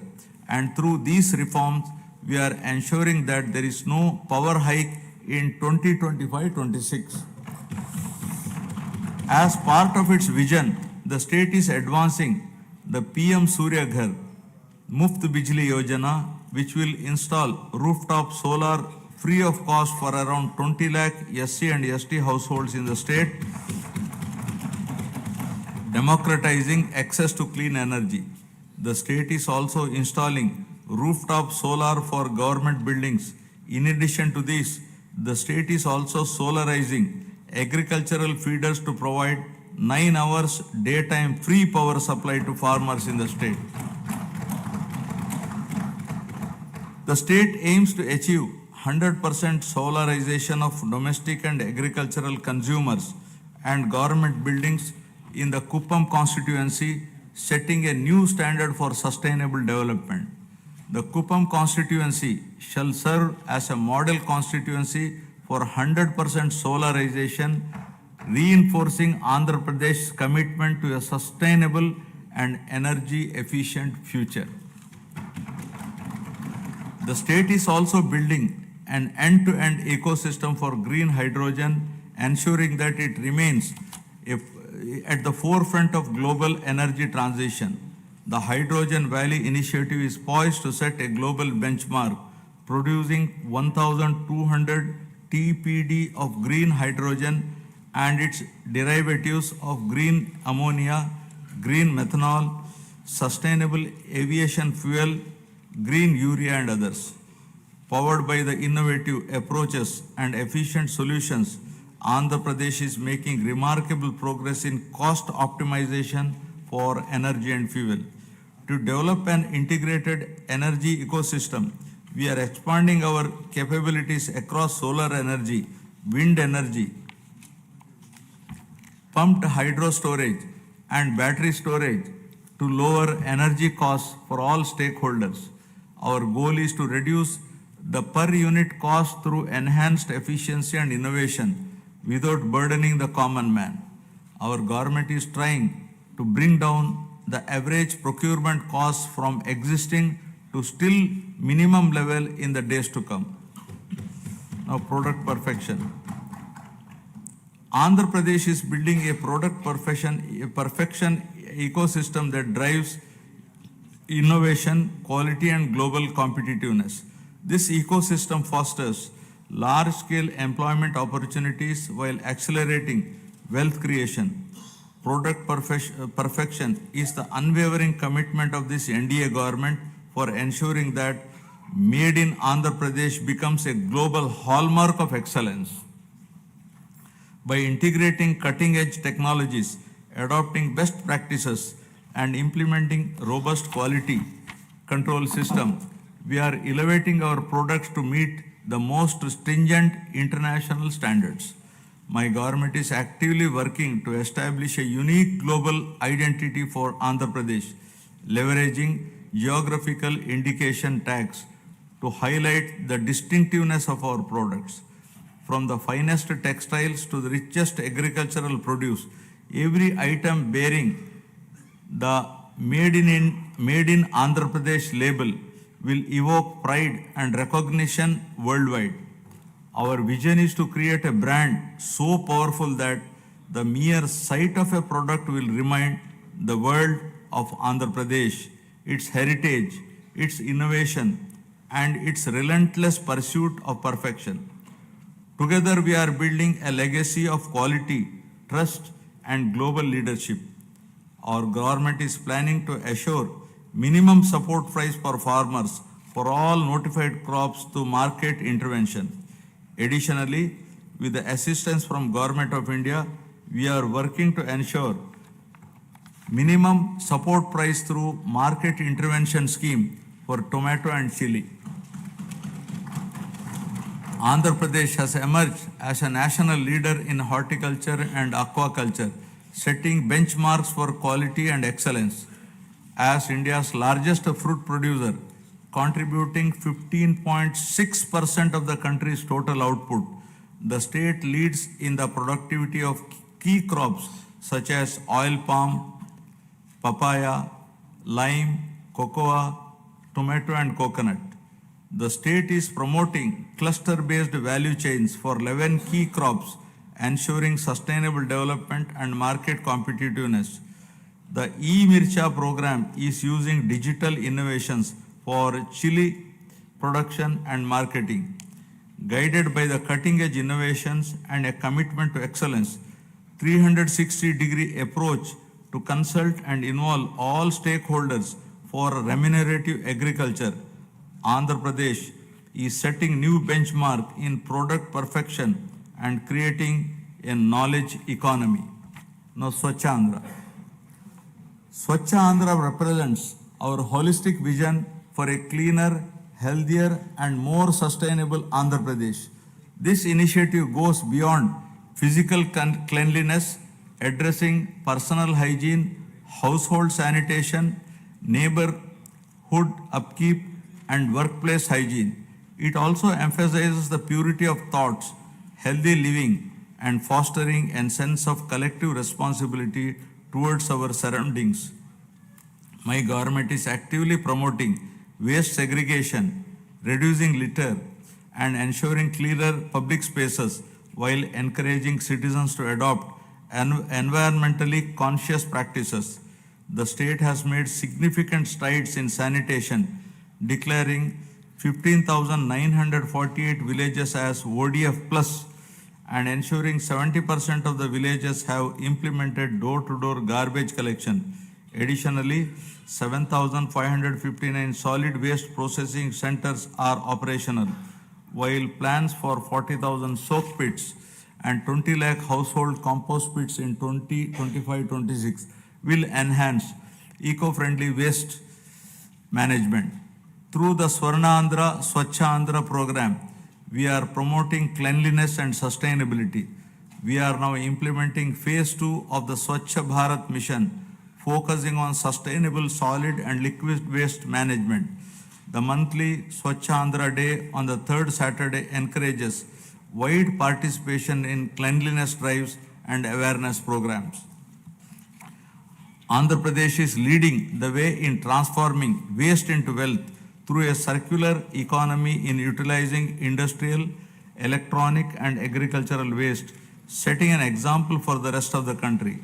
and through these reforms, we are ensuring that there is no power hike in 2025-26. As part of its vision, the state is advancing the PM Surya Ghar Muft Bijli Yojana, which will install rooftop solar free of cost for around 20 lakh SC and ST households in the state, democratizing access to clean energy. The state is also installing rooftop solar for government buildings. In addition to this, the state is also solarizing agricultural feeders to provide 9 hours daytime free power supply to farmers in the state. The state aims to achieve 100% solarization of domestic and agricultural consumers and government buildings in the Kuppam constituency, setting a new standard for sustainable development. The Kupam constituency shall serve as a model constituency for 100% solarization, reinforcing Andhra Pradesh's commitment to a sustainable and energy efficient future. The state is also building an end-to-end ecosystem for green hydrogen, ensuring that it remains at the forefront of global energy transition. The Hydrogen Valley initiative is poised to set a global benchmark, producing 1,200 TPD of green hydrogen and its derivatives of green ammonia, green methanol, sustainable aviation fuel, green urea and others. Powered by the innovative approaches and efficient solutions, Andhra Pradesh is making remarkable progress in cost optimization for energy and fuel. To develop an integrated energy ecosystem, we are expanding our capabilities across solar energy, wind energy, pumped hydro storage, and battery storage to lower energy costs for all stakeholders. Our goal is to reduce the per unit cost through enhanced efficiency and innovation without burdening the common man. Our government is trying to bring down the average procurement costs from existing to still minimum level in the days to come. Now, product perfection. Andhra Pradesh is building a product perfection ecosystem that drives innovation, quality and global competitiveness. This ecosystem fosters large-scale employment opportunities while accelerating wealth creation. Product perfection is the unwavering commitment of this NDA government for ensuring that Made in Andhra Pradesh becomes a global hallmark of excellence. By integrating cutting-edge technologies, adopting best practices, and implementing robust quality control system, we are elevating our products to meet the most stringent international standards. My government is actively working to establish a unique global identity for Andhra Pradesh, leveraging geographical indication tags to highlight the distinctiveness of our products. From the finest textiles to the richest agricultural produce, every item bearing the Made in Andhra Pradesh label will evoke pride and recognition worldwide. Our vision is to create a brand so powerful that the mere sight of a product will remind the world of Andhra Pradesh, its heritage, its innovation, and its relentless pursuit of perfection. Together, we are building a legacy of quality, trust, and global leadership. Our government is planning to assure minimum support price for farmers for all notified crops through market intervention. Additionally, with the assistance from Government of India, we are working to ensure minimum support price through market intervention scheme for tomato and chili. Andhra Pradesh has emerged as a national leader in horticulture and aquaculture, setting benchmarks for quality and excellence. As India's largest fruit producer, contributing 15.6% of the country's total output, the state leads in the productivity of key crops such as oil palm, papaya, lime, cocoa, tomato and coconut. The state is promoting cluster-based value chains for 11 key crops, ensuring sustainable development and market competitiveness. The e-Mircha program is using digital innovations for chili production and marketing. Guided by the cutting-edge innovations and a commitment to excellence, 360-degree approach to consult and involve all stakeholders for remunerative agriculture, Andhra Pradesh is setting new benchmark in product perfection and creating a knowledge economy. Now, Swachh Andhra. Swachh Andhra represents our holistic vision for a cleaner, healthier, and more sustainable Andhra Pradesh. This initiative goes beyond physical cleanliness, addressing personal hygiene, household sanitation, neighborhood upkeep, and workplace hygiene. It also emphasizes the purity of thoughts, healthy living, and fostering a sense of collective responsibility towards our surroundings. My government is actively promoting waste segregation, reducing litter, and ensuring cleaner public spaces while encouraging citizens to adopt environmentally conscious practices. The state has made significant strides in sanitation, declaring 15,948 villages as ODF plus and ensuring 70% of the villages have implemented door-to-door garbage collection. Additionally, 7,559 solid waste processing centers are operational, while plans for 40,000 soak pits and 20 lakh household compost pits in 2025-26 will enhance eco-friendly waste management. Through the Swarnandhra Swachha Andhra program, we are promoting cleanliness and sustainability. We are now implementing phase 2 of the Swachha Bharat mission, focusing on sustainable solid and liquid waste management. The monthly Swachha Andhra Day on the third Saturday encourages wide participation in cleanliness drives and awareness programs. Andhra Pradesh is leading the way in transforming waste into wealth through a circular economy in utilizing industrial, electronic, and agricultural waste, setting an example for the rest of the country.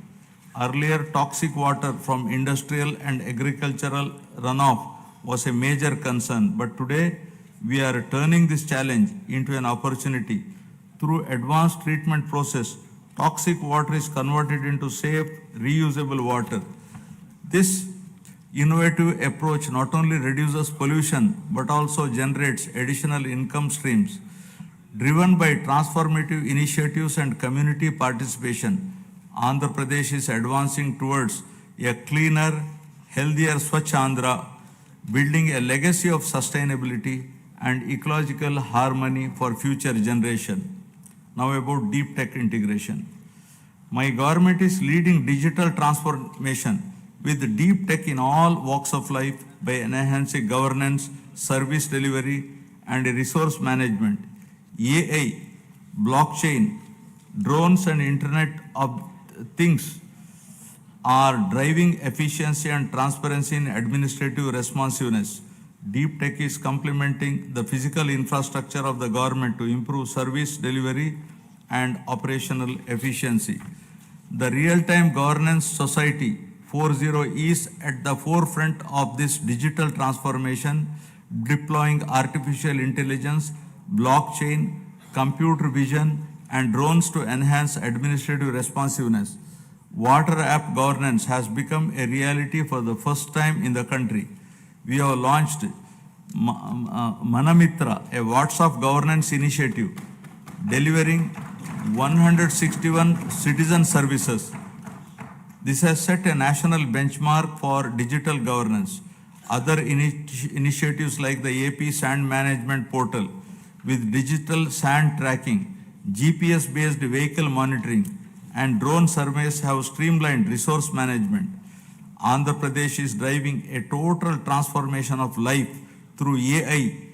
Earlier, toxic water from industrial and agricultural runoff was a major concern, but today we are turning this challenge into an opportunity. Through advanced treatment process, toxic water is converted into safe, reusable water. This innovative approach not only reduces pollution but also generates additional income streams. Driven by transformative initiatives and community participation, Andhra Pradesh is advancing towards a cleaner, healthier Swachh Andhra, building a legacy of sustainability and ecological harmony for future generation. Now about deep tech integration. My government is leading digital transformation with deep tech in all walks of life by enhancing governance, service delivery, and resource management. AI, blockchain, drones, and Internet of Things are driving efficiency and transparency in administrative responsiveness. Deep tech is complementing the physical infrastructure of the government to improve service delivery and operational efficiency. The Real-Time Governance Society 4.0 is at the forefront of this digital transformation, deploying artificial intelligence, blockchain, computer vision, and drones to enhance administrative responsiveness. Water app governance has become a reality for the first time in the country. We have launched Manamitra, a WhatsApp governance initiative, delivering 161 citizen services. This has set a national benchmark for digital governance. Other initiatives like the AP Sand Management Portal with digital sand tracking, GPS-based vehicle monitoring, and drone surveys have streamlined resource management. Andhra Pradesh is driving a total transformation of life through AI,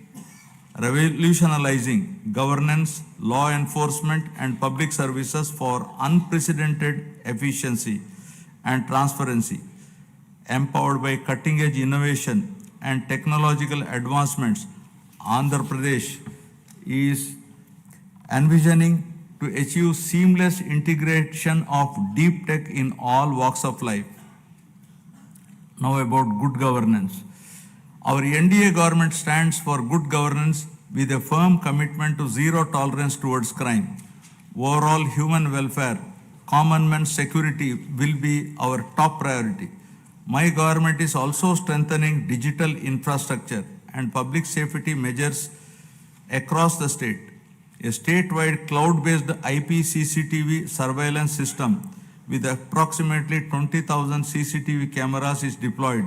revolutionizing governance, law enforcement, and public services for unprecedented efficiency and transparency. Empowered by cutting-edge innovation and technological advancements, Andhra Pradesh is envisioning to achieve seamless integration of deep tech in all walks of life. Now about good governance. Our NDA government stands for good governance with a firm commitment to zero tolerance towards crime. Overall human welfare, common man's security will be our top priority. My government is also strengthening digital infrastructure and public safety measures across the state. A statewide cloud-based IP CCTV surveillance system with approximately 20,000 CCTV cameras is deployed,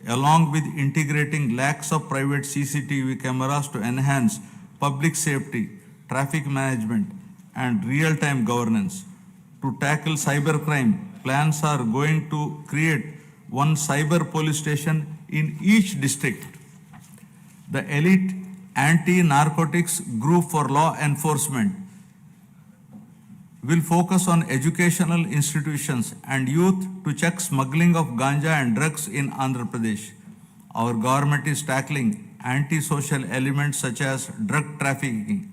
along with integrating lakhs of private CCTV cameras to enhance public safety, traffic management, and real-time governance. To tackle cybercrime, plans are going to create one cyber police station in each district. The elite anti-narcotics group for law enforcement will focus on educational institutions and youth to check smuggling of ganja and drugs in Andhra Pradesh. Our government is tackling anti-social elements such as drug trafficking,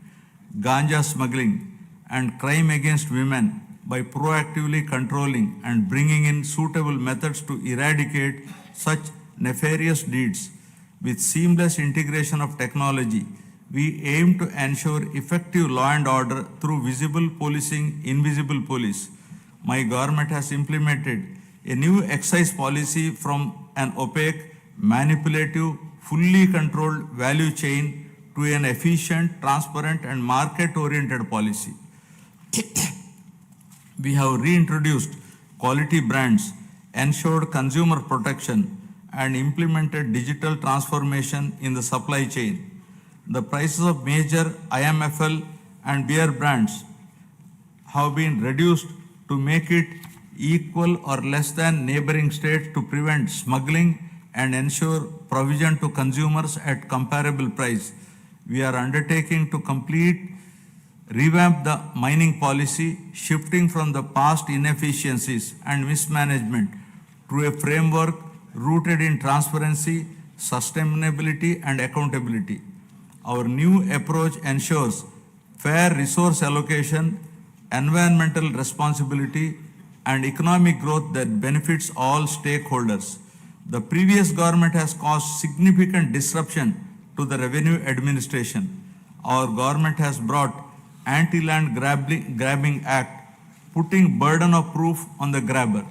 ganja smuggling, and crime against women by proactively controlling and bringing in suitable methods to eradicate such nefarious deeds. With seamless integration of technology, we aim to ensure effective law and order through visible policing, invisible police. My government has implemented a new excise policy from an opaque, manipulative, fully controlled value chain to an efficient, transparent, and market-oriented policy. We have reintroduced quality brands, ensured consumer protection, and implemented digital transformation in the supply chain. The prices of major IMFL and beer brands have been reduced to make it equal or less than neighboring states to prevent smuggling and ensure provision to consumers at comparable price. We are undertaking to revamp the mining policy, shifting from the past inefficiencies and mismanagement to a framework rooted in transparency, sustainability, and accountability. Our new approach ensures fair resource allocation, environmental responsibility, and economic growth that benefits all stakeholders. The previous government has caused significant disruption to the revenue administration. Our government has brought Anti-Land Grabbing Act, putting burden of proof on the grabber.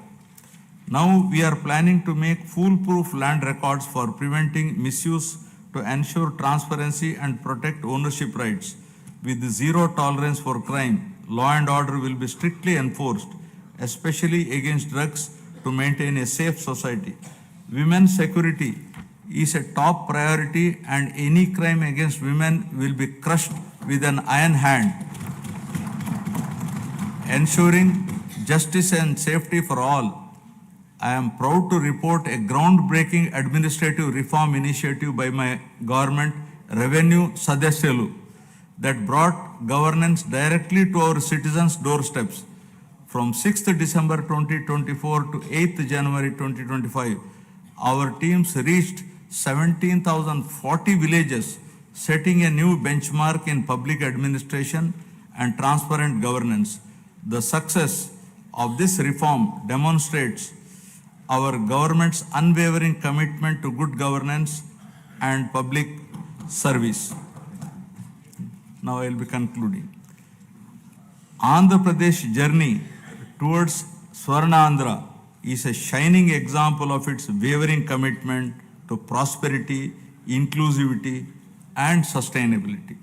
Now we are planning to make foolproof land records for preventing misuse to ensure transparency and protect ownership rights. With zero tolerance for crime, law and order will be strictly enforced, especially against drugs, to maintain a safe society. Women's security is a top priority, and any crime against women will be crushed with an iron hand, ensuring justice and safety for all. I am proud to report a groundbreaking administrative reform initiative by my government, Revenue Sadasyalu, that brought governance directly to our citizens' doorsteps. From 6th December 2024 to 8th January 2025, our teams reached 17,040 villages, setting a new benchmark in public administration and transparent governance. The success of this reform demonstrates our government's unwavering commitment to good governance and public service. Now I will be concluding. Andhra Pradesh journey towards Swarnandhra is a shining example of its wavering commitment to prosperity, inclusivity, and sustainability.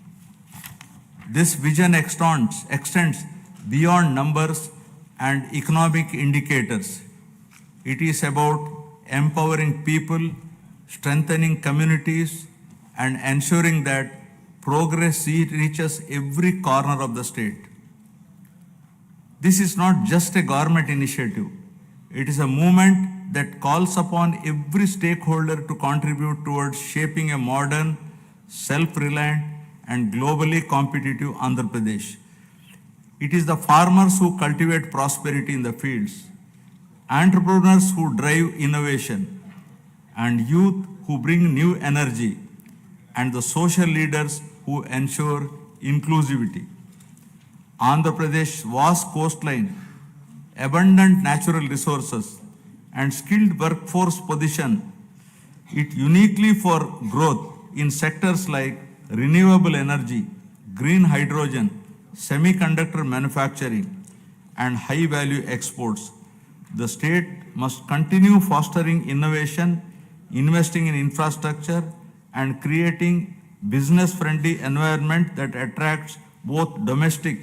This vision extends beyond numbers and economic indicators. It is about empowering people, strengthening communities, and ensuring that progress reaches every corner of the state. This is not just a government initiative. It is a movement that calls upon every stakeholder to contribute towards shaping a modern, self-reliant, and globally competitive Andhra Pradesh. It is the farmers who cultivate prosperity in the fields, entrepreneurs who drive innovation, and youth who bring new energy, and the social leaders who ensure inclusivity. Andhra Pradesh's vast coastline, abundant natural resources, and skilled workforce position it uniquely for growth in sectors like renewable energy, green hydrogen, semiconductor manufacturing, and high-value exports. The state must continue fostering innovation, investing in infrastructure, and creating business-friendly environment that attracts both domestic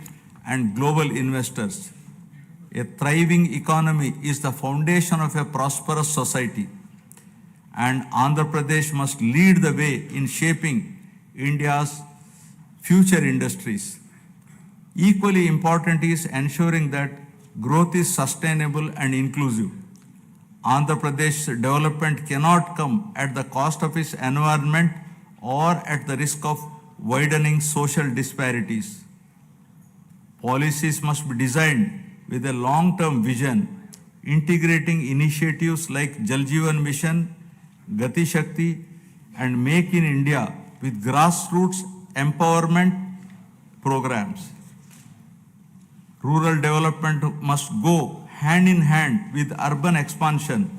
and global investors. A thriving economy is the foundation of a prosperous society, and Andhra Pradesh must lead the way in shaping India's future industries. Equally important is ensuring that growth is sustainable and inclusive. Andhra Pradesh development cannot come at the cost of its environment or at the risk of widening social disparities. Policies must be designed with a long-term vision, integrating initiatives like Jal Jeevan Mission, Gati Shakti, and Make in India with grassroots empowerment programs. Rural development must go hand in hand with urban expansion,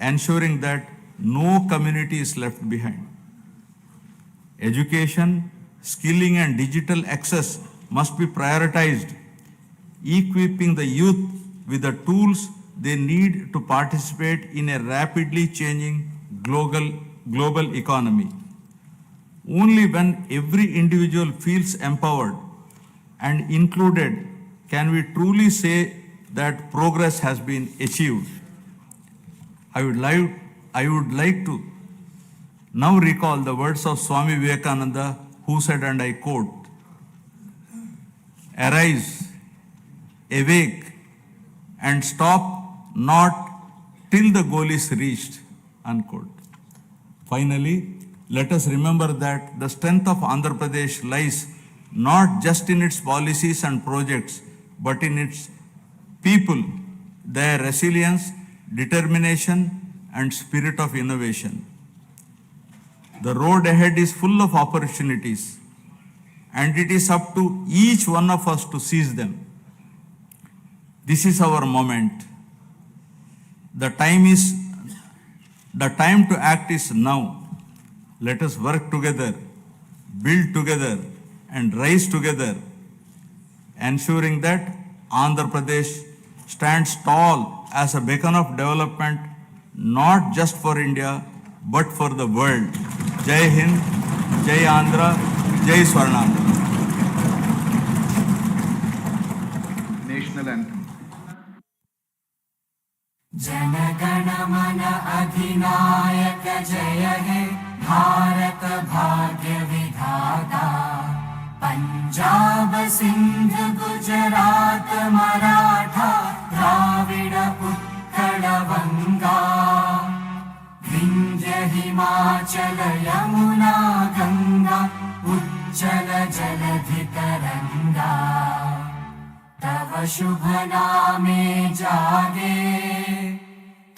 ensuring that no community is left behind. Education, skilling, and digital access must be prioritized, equipping the youth with the tools they need to participate in a rapidly changing global economy. Only when every individual feels empowered and included can we truly say that progress has been achieved. I would like to now recall the words of Swami Vivekananda, who said, and I quote, "Arise, awake, and stop not till the goal is reached," unquote. Finally, let us remember that the strength of Andhra Pradesh lies not just in its policies and projects, but in its people, their resilience, determination, and spirit of innovation. The road ahead is full of opportunities, and it is up to each one of us to seize them. This is our moment. The time to act is now. Let us work together, build together, and rise together, ensuring that Andhra Pradesh stands tall as a beacon of development, not just for India, but for the world. Jai Hind, Jai Andhra, Jai Swarnandhra. National anthem. जनगण मन अधिनायक जय हे भारत भाग्य विधाता पंजाब सिंध गुजरात मराठा द्राविड उत्कल वंगा विंध्य हिमाचल यमुना गंगा उज्जल जलधि तरंगा तव शुभ नामे जागे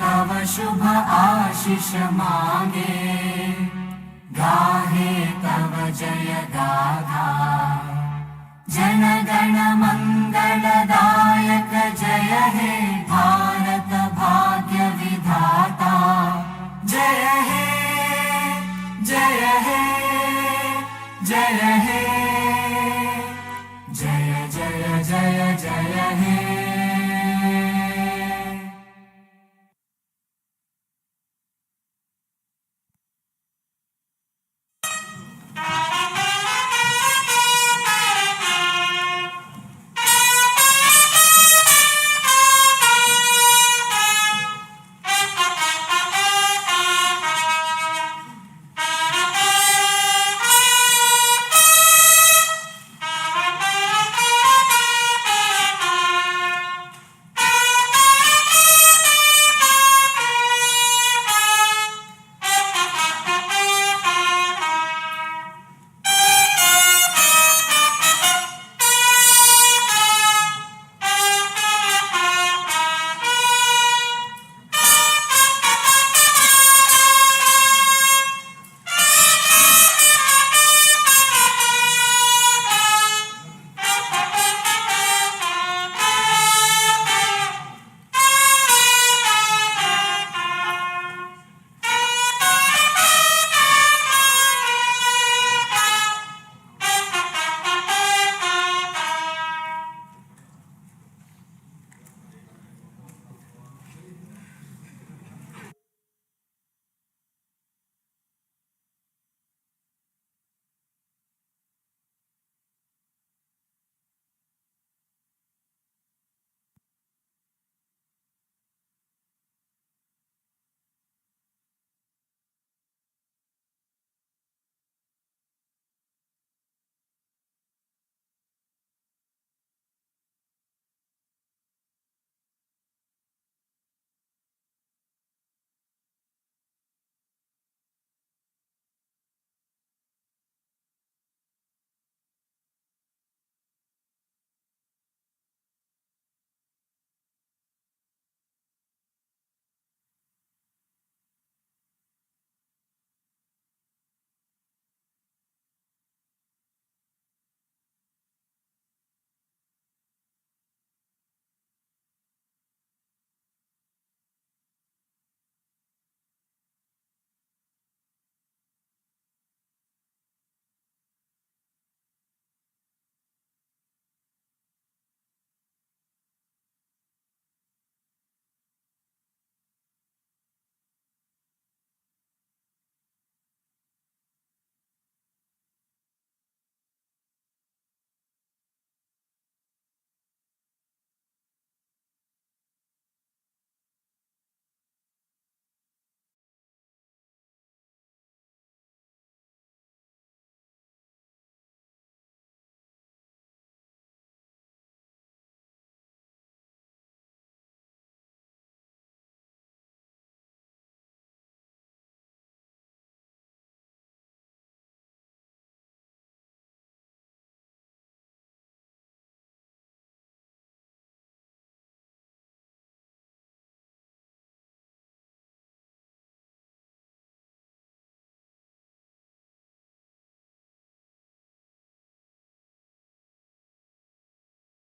तव शुभ आशीष मांगे गाहे तव जय गाथा जन गण मंगलदायक जय हे भारत भाग्य विधाता जय हे जय हे जय हे जय जय जय जय हे